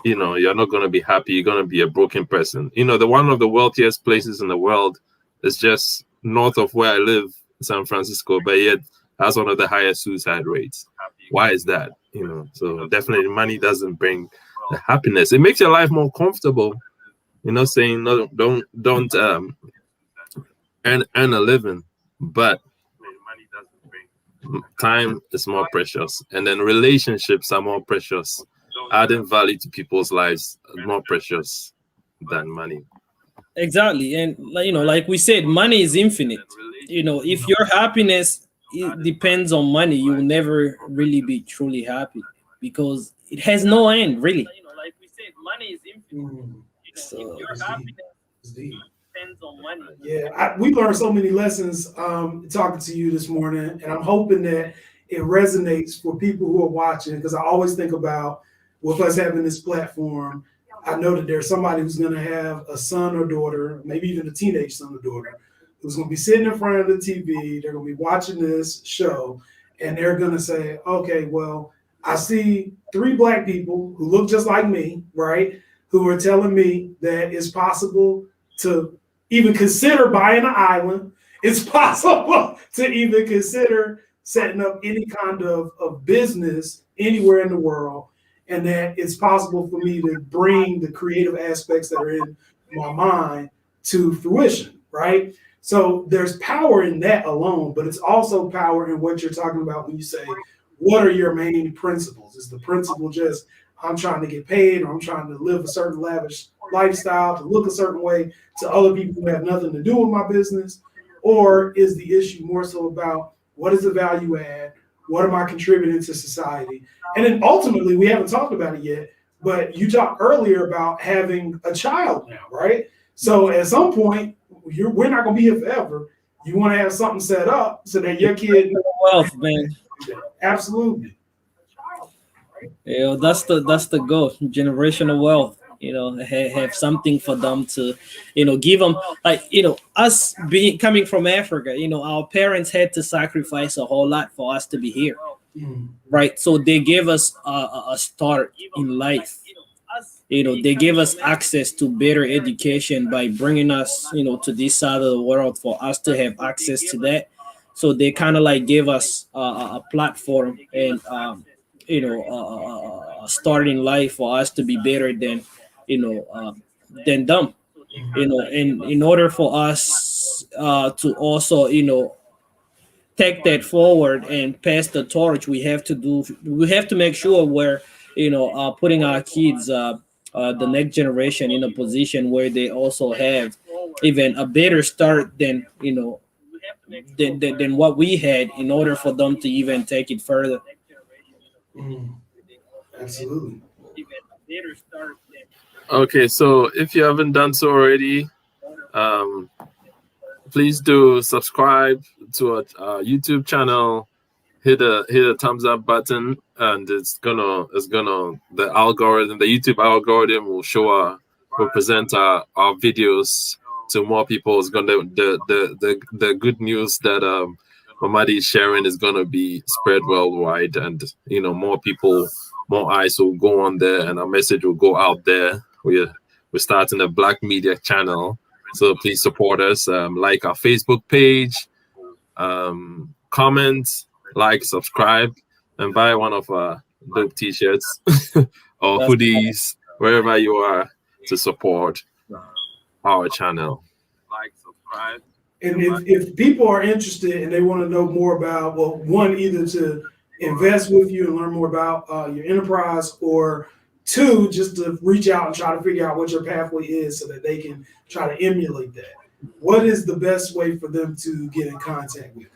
you're not going to be happy. You're going to be a broken person. One of the wealthiest places in the world is just north of where I live, San Francisco, but yet has one of the highest suicide rates. Why is that? So definitely money doesn't bring the happiness. It makes your life more comfortable. Saying no, don't earn a living, but time is more precious, and then relationships are more precious. Adding value to people's lives is more precious than money. Exactly. And like we said, money is infinite. If your happiness depends on money, you will never really be truly happy, because it has no end, really. Like we said, money is infinite. So if your happiness depends on money. Yeah, we learned so many lessons talking to you this morning, and I'm hoping that it resonates for people who are watching, because I always think about, with us having this platform, I know that there's somebody who's going to have a son or daughter, maybe even a teenage son or daughter, who's going to be sitting in front of the TV. They're going to be watching this show, and they're going to say, okay, well, I see 3 Black people who look just like me, right, who are telling me that it's possible to even consider buying an island. It's possible to even consider setting up any kind of business anywhere in the world, and that it's possible for me to bring the creative aspects that are in my mind to fruition, right? So there's power in that alone, but it's also power in what you're talking about when you say, what are your main principles? Is the principle just, I'm trying to get paid, or I'm trying to live a certain lavish lifestyle, to look a certain way to other people who have nothing to do with my business? Or is the issue more so about, what is the value add? What am I contributing to society? And then ultimately, we haven't talked about it yet, but you talked earlier about having a child now, right? So at some point, we're not going to be here forever. You want to have something set up so that your kid... Wealth, man. Absolutely. You know, that's the goal, generational wealth. You know, have something for them to, you know, give them, like, you know, us coming from Africa, you know, our parents had to sacrifice a whole lot for us to be here, right? So they gave us a start in life. You know, they gave us access to better education by bringing us, you know, to this side of the world for us to have access to that. So they kind of like gave us a platform and, you know, a start in life for us to be better than, you know, than them. You know, and in order for us to also, you know, take that forward and pass the torch, we have to make sure we're, you know, putting our kids, the next generation, in a position where they also have even a better start than, you know, than what we had, in order for them to even take it further. Absolutely. Okay, so if you haven't done so already, please do subscribe to our YouTube channel. Hit a thumbs up button, and the YouTube algorithm will present our videos to more people. It's gonna the good news that Mamady is sharing is gonna be spread worldwide, and you know, more people, more eyes will go on there, and our message will go out there. We're starting a Black media channel, so please support us. Like our Facebook page, comment, like, subscribe, and buy one of our dope t-shirts or hoodies, wherever you are, to support our channel. Like, subscribe. And if people are interested and they want to know more about, well, one, either to invest with you and learn more about your enterprise, or 2, just to reach out and try to figure out what your pathway is so that they can try to emulate that, what is the best way for them to get in contact with you?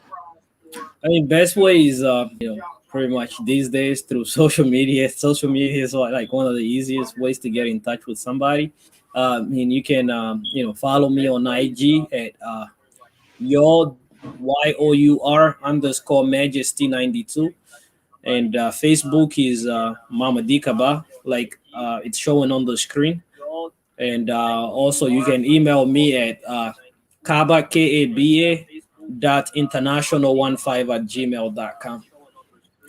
I mean, best way is, you know, pretty much these days through social media. Social media is like one of the easiest ways to get in touch with somebody. I mean, you can, you know, follow me on IG at YOUR _Majesty 92, and Facebook is Mamady Kaba, like it's showing on the screen. And also you can email me at Kaba, KABA .international15@gmail.com.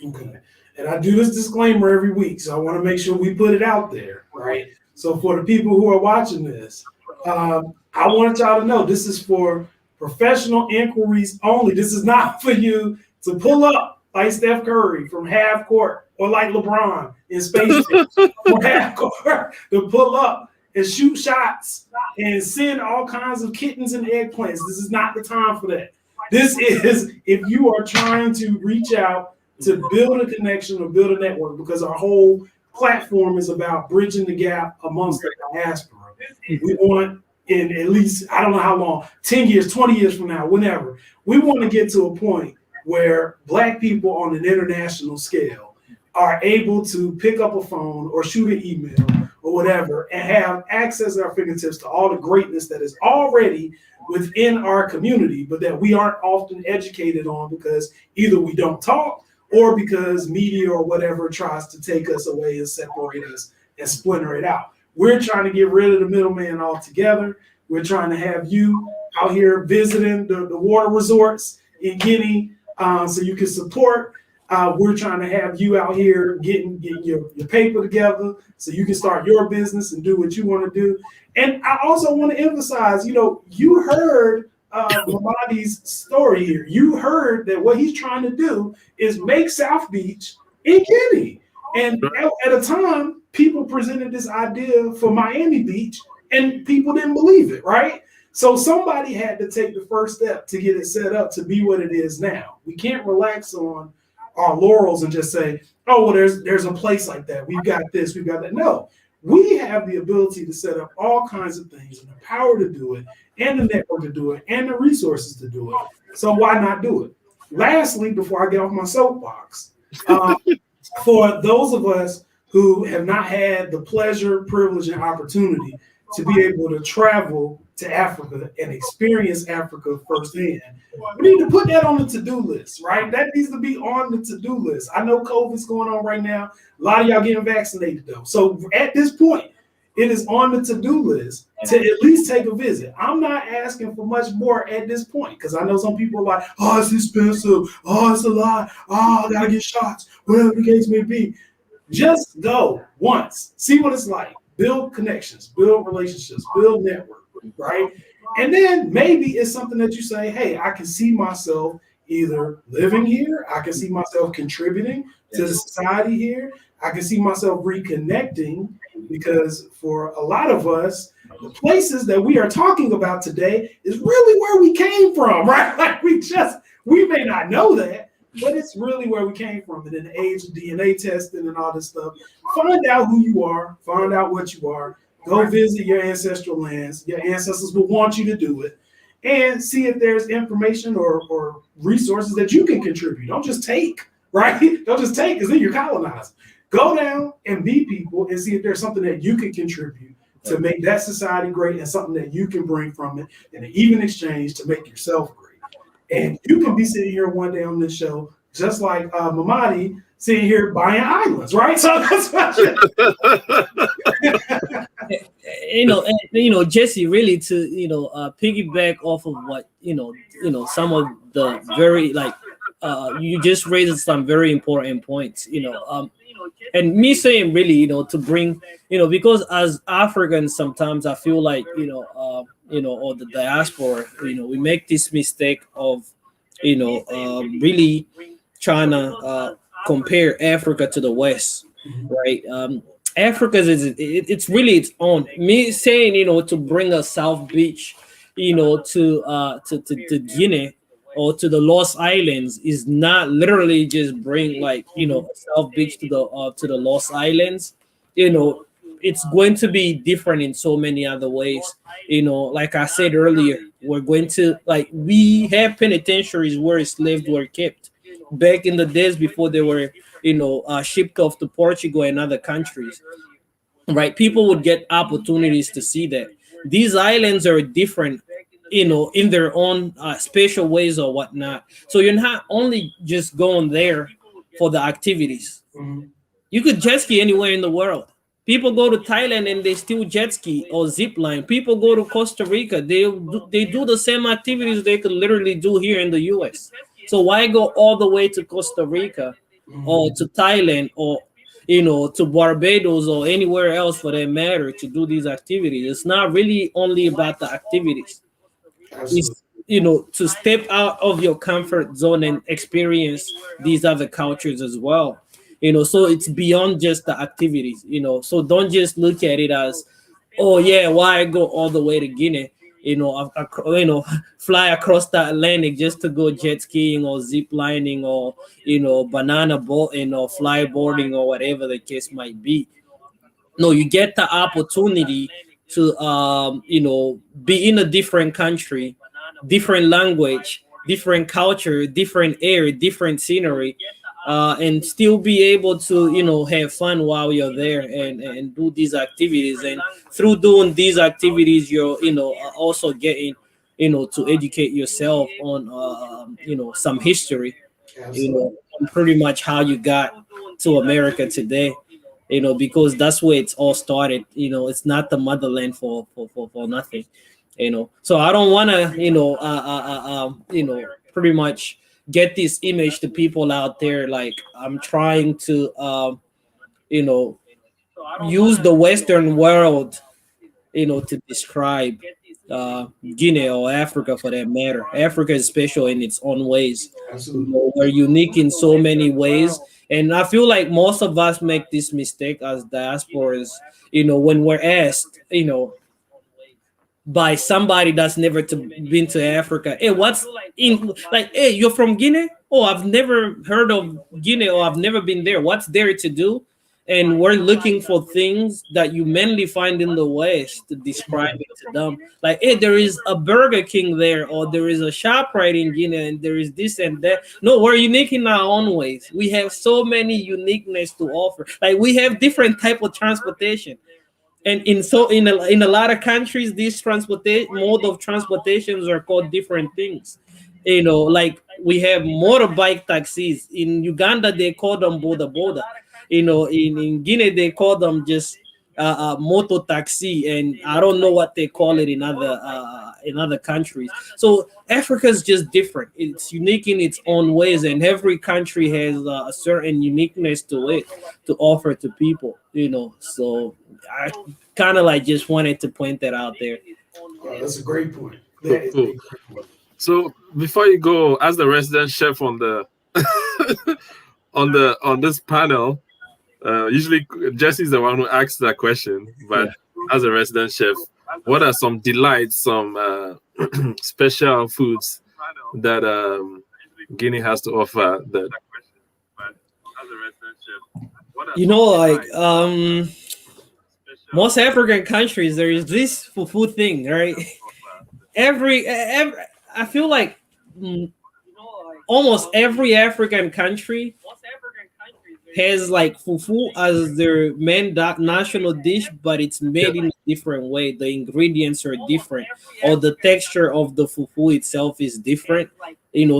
Okay. And I do this disclaimer every week, so I want to make sure we put it out there, right? So for the people who are watching this, I want y'all to know this is for professional inquiries only. This is not for you to pull up like Steph Curry from half court, or like LeBron in Space Jam from half court, to pull up and shoot shots and send all kinds of kittens and eggplants. This is not the time for that. This is if you are trying to reach out to build a connection or build a network, because our whole platform is about bridging the gap amongst the diaspora. We want, in at least, I don't know how long, 10 years, 20 years from now, whenever, we want to get to a point where Black people on an international scale are able to pick up a phone or shoot an email or whatever and have access at our fingertips to all the greatness that is already within our community, but that we aren't often educated on because either we don't talk or because media or whatever tries to take us away and separate us and splinter it out. We're trying to get rid of the middleman altogether. We're trying to have you out here visiting the water resorts in Guinea, so you can support. We're trying to have you out here getting your paper together so you can start your business and do what you want to do. And I also want to emphasize, you heard Mamady's story here. You heard that what he's trying to do is make South Beach in Guinea. And at a time, people presented this idea for Miami Beach and people didn't believe it, right? So somebody had to take the first step to get it set up to be what it is now. We can't relax on our laurels and just say, oh, well, there's a place like that. We've got this, we've got that. No, we have the ability to set up all kinds of things and the power to do it and the network to do it and the resources to do it. So why not do it? Lastly, before I get off my soapbox, for those of us who have not had the pleasure, privilege, and opportunity to be able to travel to Africa and experience Africa firsthand, we need to put that on the to-do list, right? That needs to be on the to-do list. I know COVID's going on right now. A lot of y'all getting vaccinated though. So at this point, it is on the to-do list to at least take a visit. I'm not asking for much more at this point because I know some people are like, oh, it's expensive. Oh, it's a lot. Oh, I gotta get shots. Whatever the case may be. Just go once. See what it's like. Build connections, build relationships, build network, right? And then maybe it's something that you say, hey, I can see myself either living here, I can see myself contributing to the society here, I can see myself reconnecting, because for a lot of us, the places that we are talking about today is really where we came from, right? Like we may not know that, but it's really where we came from. And in the age of DNA testing and all this stuff, find out who you are, find out what you are, go visit your ancestral lands. Your ancestors will want you to do it, and see if there's information or resources that you can contribute. Don't just take, right? Don't just take because then you're colonized. Go down and be people and see if there's something that you can contribute to make that society great and something that you can bring from it in an even exchange to make yourself great. And you can be sitting here one day on this show, just like Mamady, sitting here buying islands, right? So that's what Jesse, really to piggyback off of what some of the very you just raised some very important points, and me saying really, to bring, because as Africans sometimes I feel like or the diaspora, we make this mistake of really trying to compare Africa to the West, right? Africa it's really its own. Me saying to bring a South Beach, to Guinea or to the Lost Islands is not literally just bring South Beach to the Lost Islands. It's going to be different in so many other ways. Like I said earlier, we're going to we have penitentiaries where slaves were kept back in the days before they were shipped off to Portugal and other countries, right? People would get opportunities to see that these islands are different, in their own special ways or whatnot. So you're not only just going there for the activities. You could jet ski anywhere in the world. People go to Thailand and they still jet ski or zip line. People go to Costa Rica. They do the same activities they could literally do here in the US. So why go all the way to Costa Rica or to Thailand or to Barbados or anywhere else for that matter to do these activities? It's not really only about the activities. It's, to step out of your comfort zone and experience these other cultures as well. So it's beyond just the activities, so don't just look at it as, oh yeah, why go all the way to Guinea, fly across the Atlantic just to go jet skiing or zip lining or, banana boating or fly boarding or whatever the case might be. No, you get the opportunity to, be in a different country, different language, different culture, different air, different scenery, and still be able to, have fun while you're there and do these activities. And through doing these activities, you're, also getting, to educate yourself on, some history, on pretty much how you got to America today, because that's where it's all started. It's not the motherland for nothing. So I don't want to pretty much get this image to people out there like I'm trying to you know use the Western world to describe Guinea or Africa for that matter. Africa is special in its own ways. Absolutely. We're unique in so many ways. And I feel like most of us make this mistake as diasporas, when we're asked, by somebody that's never been to Africa. Hey, what's in like? Hey, you're from Guinea? Oh, I've never heard of Guinea, or I've never been there. What's there to do? And we're looking for things that you mainly find in the West to describe it to them. Like, hey, there is a Burger King there, or there is a ShopRite in Guinea, and there is this and that. No, we're unique in our own ways. We have so many uniqueness to offer. Like, we have different type of transportation. And in a lot of countries, these transportation mode of transportations are called different things. Like we have motorbike taxis. In Uganda, they call them boda boda. In Guinea, they call them just moto taxi, and I don't know what they call it in other countries. So Africa is just different. It's unique in its own ways, and every country has a certain uniqueness to it to offer to people. So I kind of like just wanted to point that out there. Oh, that's a great point. Cool. So before you go, as the resident chef on the on this panel, usually Jesse's the one who asks that question, but as a resident chef, what are some delights, some special foods that Guinea has to offer? That most African countries, there is this fufu thing, right? Every I feel like almost every African country has like fufu as their main national dish, but it's made in a different way. The ingredients are different, or the texture of the fufu itself is different.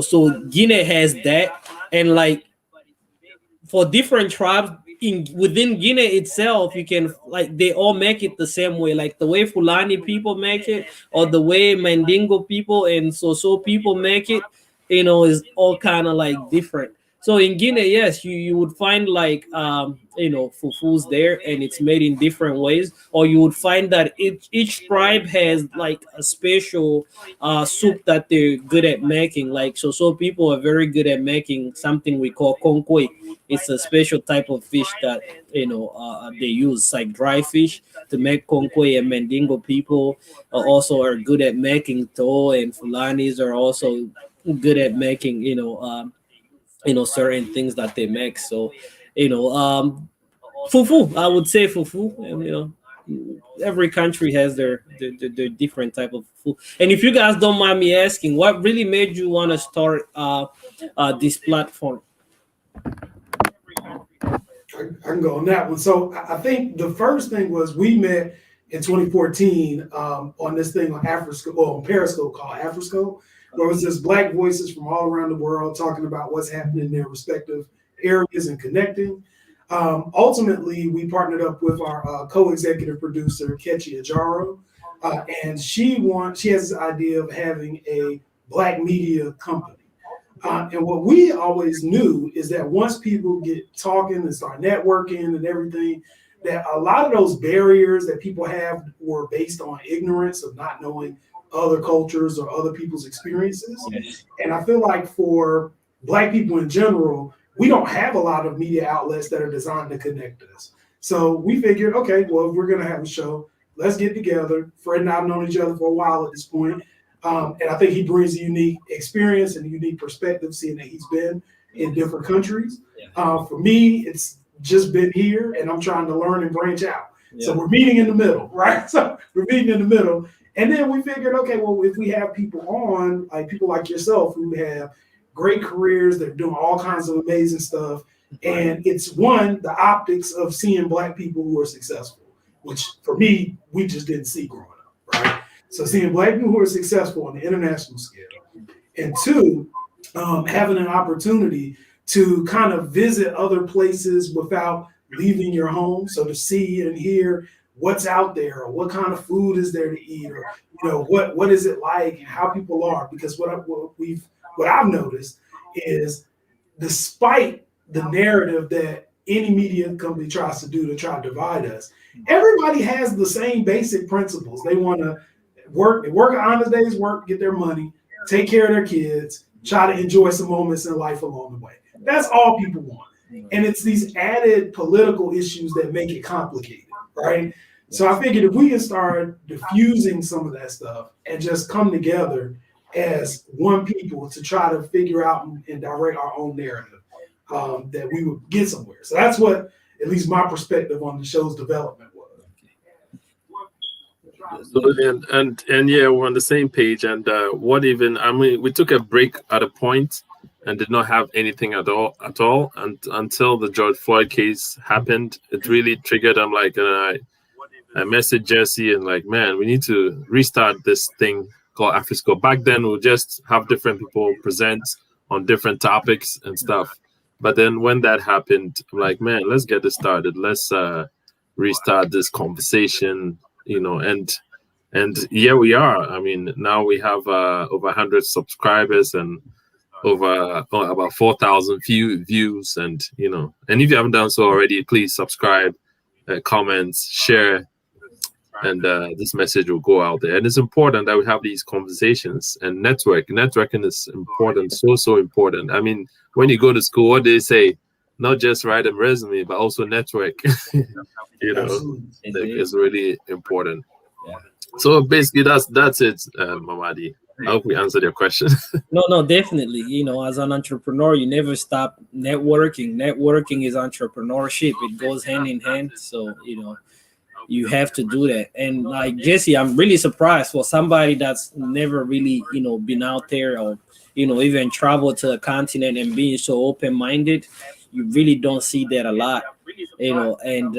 So Guinea has that, and like for different tribes within Guinea itself, you can like they all make it the same way, like the way Fulani people make it, or the way Mandingo people and So people make it. Is all kind of like different. So in Guinea, yes, you would find like fufus there, and it's made in different ways. Or you would find that each tribe has like a special soup that they're good at making. Like So people are very good at making something we call konkoi. It's a special type of fish that they use, like dry fish, to make konkoi. And Mandingo people also are good at making to, and Fulanis are also good at making certain things that they make. So fufu, I would say fufu, and every country has their different type of food. And if you guys don't mind me asking, what really made you want to start this platform? I can go on that one. So I think the first thing was we met in 2014 on this thing on on Periscope called Afriscope, where it was just Black voices from all around the world talking about what's happening in their respective areas and connecting. Ultimately, we partnered up with our co-executive producer, Kechi Ajaro, and she has this idea of having a Black media company. And what we always knew is that once people get talking and start networking and everything, that a lot of those barriers that people have were based on ignorance of not knowing other cultures or other people's experiences. Yes. And I feel like for Black people in general, we don't have a lot of media outlets that are designed to connect us. So we figured, okay, well, if we're going to have a show, let's get together. Fred and I have known each other for a while at this point. And I think he brings a unique experience and a unique perspective, seeing that he's been in different countries. For me, it's just been here, and I'm trying to learn and branch out. Yeah. So we're meeting in the middle, right? So we're meeting in the middle. And then we figured, okay, well, if we have people on, like people like yourself who have great careers, they're doing all kinds of amazing stuff. And it's the optics of seeing Black people who are successful, which for me, we just didn't see growing up, right? So seeing Black people who are successful on the international scale. And two, having an opportunity to kind of visit other places without leaving your home. So to see and hear what's out there, or what kind of food is there to eat, or what is it like, and how people are. Because what I've noticed is, despite the narrative that any media company tries to do to try to divide us, everybody has the same basic principles. They want to work an honest day's work, get their money, take care of their kids, try to enjoy some moments in life along the way. That's all people want. And it's these added political issues that make it complicated, right? So I figured if we can start diffusing some of that stuff and just come together as one people to try to figure out and direct our own narrative, that we would get somewhere. So that's what, at least my perspective on the show's development was. So, and yeah, we're on the same page. And we took a break at a point and did not have anything at all, and until the George Floyd case happened. It really triggered. I'm like, I messaged Jesse and like, man, we need to restart this thing called AfriScore. Back then, we'll just have different people present on different topics and stuff. But then when that happened, I'm like, man, let's get this started. Let's restart this conversation, and here we are. I mean, now we have over 100 subscribers and over about 4,000 views. And, and if you haven't done so already, please subscribe, comments, share, and this message will go out there. And it's important that we have these conversations and networking is important, so important. I mean, when you go to school, what they say, not just write a resume, but also network. It's really important. Yeah. So basically, that's it, Mamady. I hope we answered your question. No, definitely. As an entrepreneur, you never stop networking. Networking is entrepreneurship. It goes hand in hand. So, you have to do that. And like Jesse, I'm really surprised for somebody that's never really, been out there or, even traveled to a continent and being so open-minded. You really don't see that a lot, and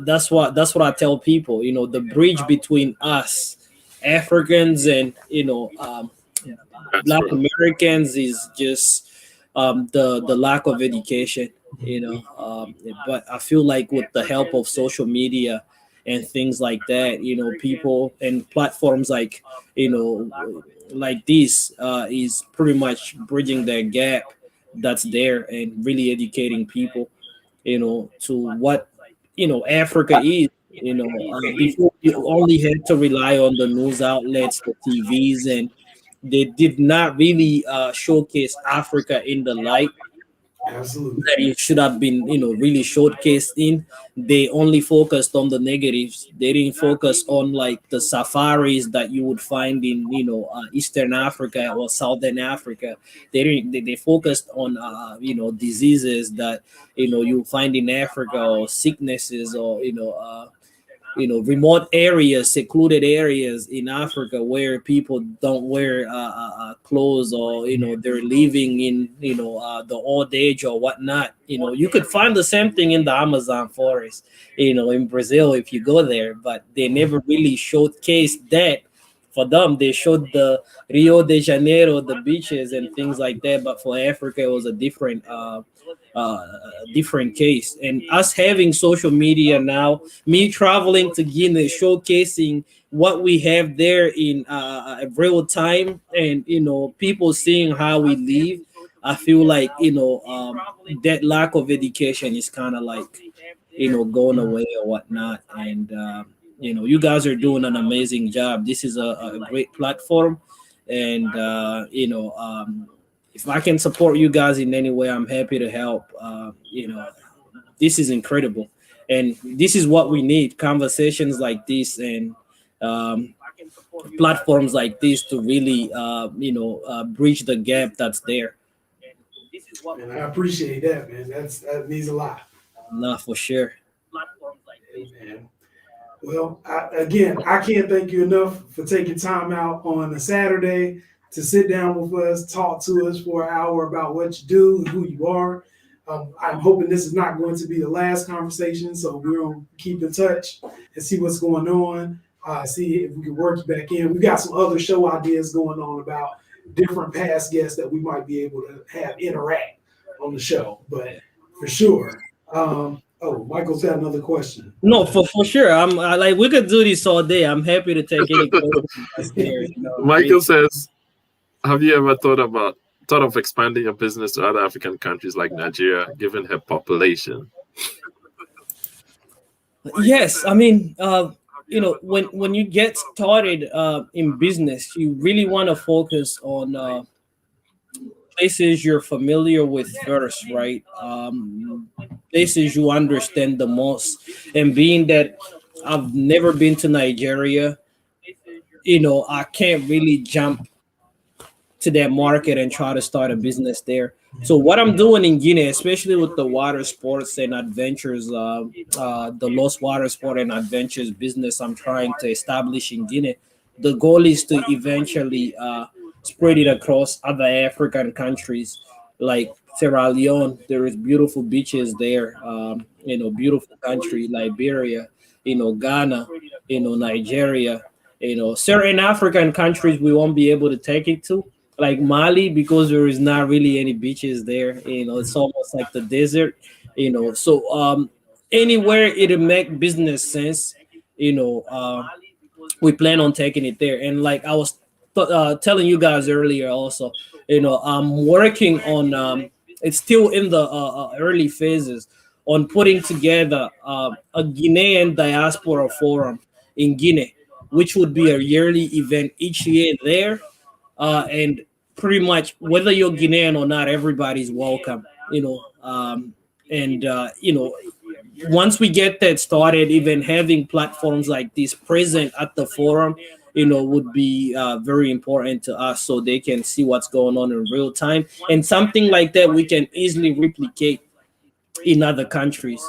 that's what I tell people. The bridge between us Africans and Black Americans is just the lack of education. But I feel like with the help of social media and things like that, people and platforms like like this is pretty much bridging that gap that's there and really educating people to what Africa is. Before you only had to rely on the news outlets, the TVs, and they did not really showcase Africa in the light Absolutely. that it should have been, really showcased in. They only focused on the negatives. They didn't focus on like the safaris that you would find in, Eastern Africa or Southern Africa. They focused on, diseases that, you find in Africa, or sicknesses, or, remote areas, secluded areas in Africa where people don't wear clothes, or they're living in the old age or whatnot. You could find the same thing in the Amazon forest, in Brazil if you go there, but they never really showcased that. For them, they showed the Rio de Janeiro, the beaches and things like that, but for Africa it was a different case. And us having social media now, me traveling to Guinea, showcasing what we have there in real time, and people seeing how we live, I feel like that lack of education is kind of like going away or whatnot. And you guys are doing an amazing job. This is a great platform, and if I can support you guys in any way, I'm happy to help. This is incredible, and this is what we need: conversations like this and platforms like this to really, bridge the gap that's there. And I appreciate that, man. That means a lot. Nah, for sure. Man. Well, I can't thank you enough for taking time out on a Saturday to sit down with us, talk to us for an hour about what you do and who you are. I'm hoping this is not going to be the last conversation, so we're going to keep in touch and see what's going on, see if we can work you back in. We've got some other show ideas going on about different past guests that we might be able to have interact on the show, but for sure. Oh, Michael's got another question. No, for sure. Like we could do this all day. I'm happy to take any questions that's there. Michael says, have you ever thought of expanding your business to other African countries like Nigeria, given her population? Yes, I mean, when you get started in business, you really want to focus on places you're familiar with first, right? Places you understand the most. And being that I've never been to Nigeria, I can't really jump to that market and try to start a business there. So what I'm doing in Guinea, especially with the water sports and adventures, the lost water sport and adventures business I'm trying to establish in Guinea, the goal is to eventually spread it across other African countries like Sierra Leone. There is beautiful beaches there, beautiful country, Liberia, Ghana, Nigeria, certain African countries we won't be able to take it to, like Mali, because there is not really any beaches there. It's almost like the desert. So anywhere it'll make business sense. We plan on taking it there. And like I was telling you guys earlier, also, I'm working on. It's still in the early phases on putting together a Guinean diaspora forum in Guinea, which would be a yearly event each year there. And pretty much whether you're Guinean or not, everybody's welcome, once we get that started, even having platforms like this present at the forum, would be very important to us so they can see what's going on in real time. And something like that we can easily replicate in other countries.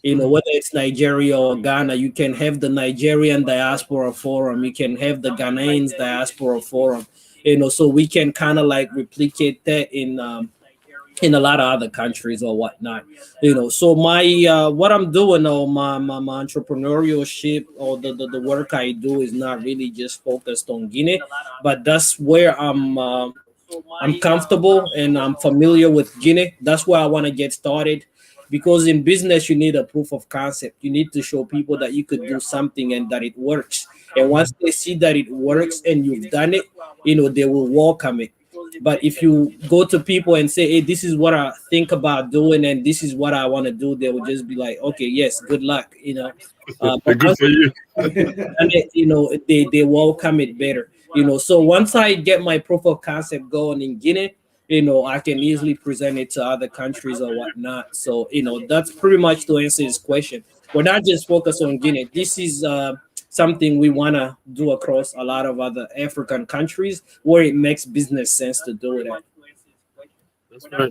Whether it's Nigeria or Ghana, you can have the Nigerian diaspora forum, you can have the Ghanaians diaspora forum, so we can kind of like replicate that in a lot of other countries or whatnot. So my what I'm doing, or my entrepreneurship, or the work I do is not really just focused on Guinea, but that's where I'm comfortable and I'm familiar with Guinea. That's where I want to get started. Because in business, you need a proof of concept. You need to show people that you could do something and that it works. And once they see that it works and you've done it, they will welcome it. But if you go to people and say, hey, this is what I think about doing and this is what I want to do, they will just be like, okay, yes, good luck. But Good for you. and they welcome it better. So once I get my proof of concept going in Guinea, I can easily present it to other countries or whatnot. So, that's pretty much to answer his question. We're not just focused on Guinea. This is something we want to do across a lot of other African countries where it makes business sense to do it at.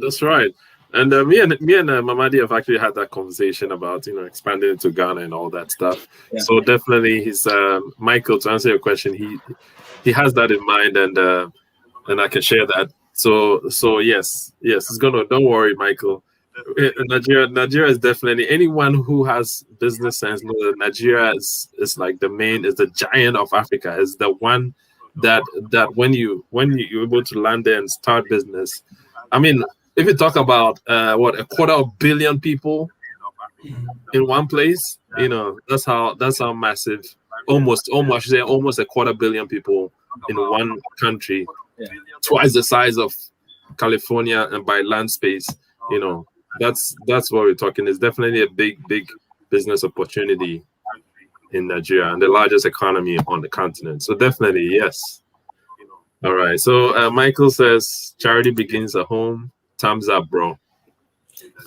That's right. And me and Mamady have actually had that conversation about expanding into Ghana and all that stuff. Yeah. So definitely, he's Michael. To answer your question, he has that in mind, and I can share that. So yes, it's gonna. Don't worry, Michael. Nigeria is definitely, anyone who has business sense knows that Nigeria is like the giant of Africa. Is the one that when you're able to land there and start business. I mean, if you talk about 250 million people in one place, that's how massive. Almost 250 million people in one country. Yeah. Twice the size of California, and by land space, that's what we're talking. It's definitely a big business opportunity in Nigeria and the largest economy on the continent. So definitely, yes. All right. So Michael says charity begins at home. Thumbs up, bro.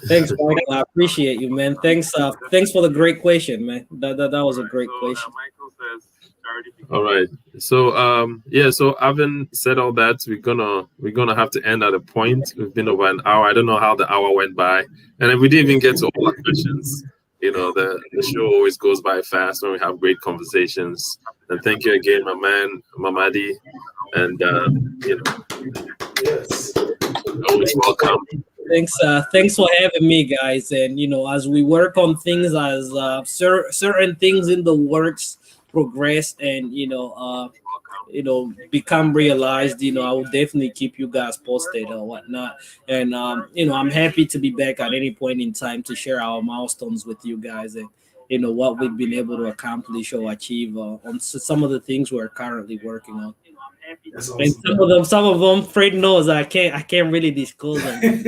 Thanks, Michael. I appreciate you, man. Thanks for the great question, man. That was a great question. Michael says all right. So so having said all that, we're gonna have to end at a point. We've been over an hour. I don't know how the hour went by, and then we didn't even get to all our questions. The show always goes by fast when we have great conversations. And thank you again, my man Mamady, and yes, always welcome. Thanks for having me, guys. And as we work on things, as certain things in the works progress, and become realized, I will definitely keep you guys posted or whatnot. And I'm happy to be back at any point in time to share our milestones with you guys and what we've been able to accomplish or achieve on some of the things we're currently working on. That's And awesome. some of them, Fred knows I can't really disclose them.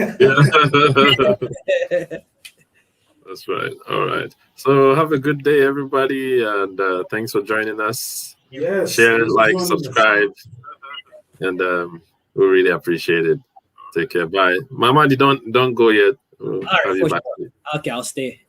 That's right. All right. So have a good day, everybody, and thanks for joining us. Yes. Share, thanks for like, joining us. subscribe, and we really appreciate it. Take care. Bye. Mamady, don't go yet. We'll All right, have you for back. sure. Okay, I'll stay.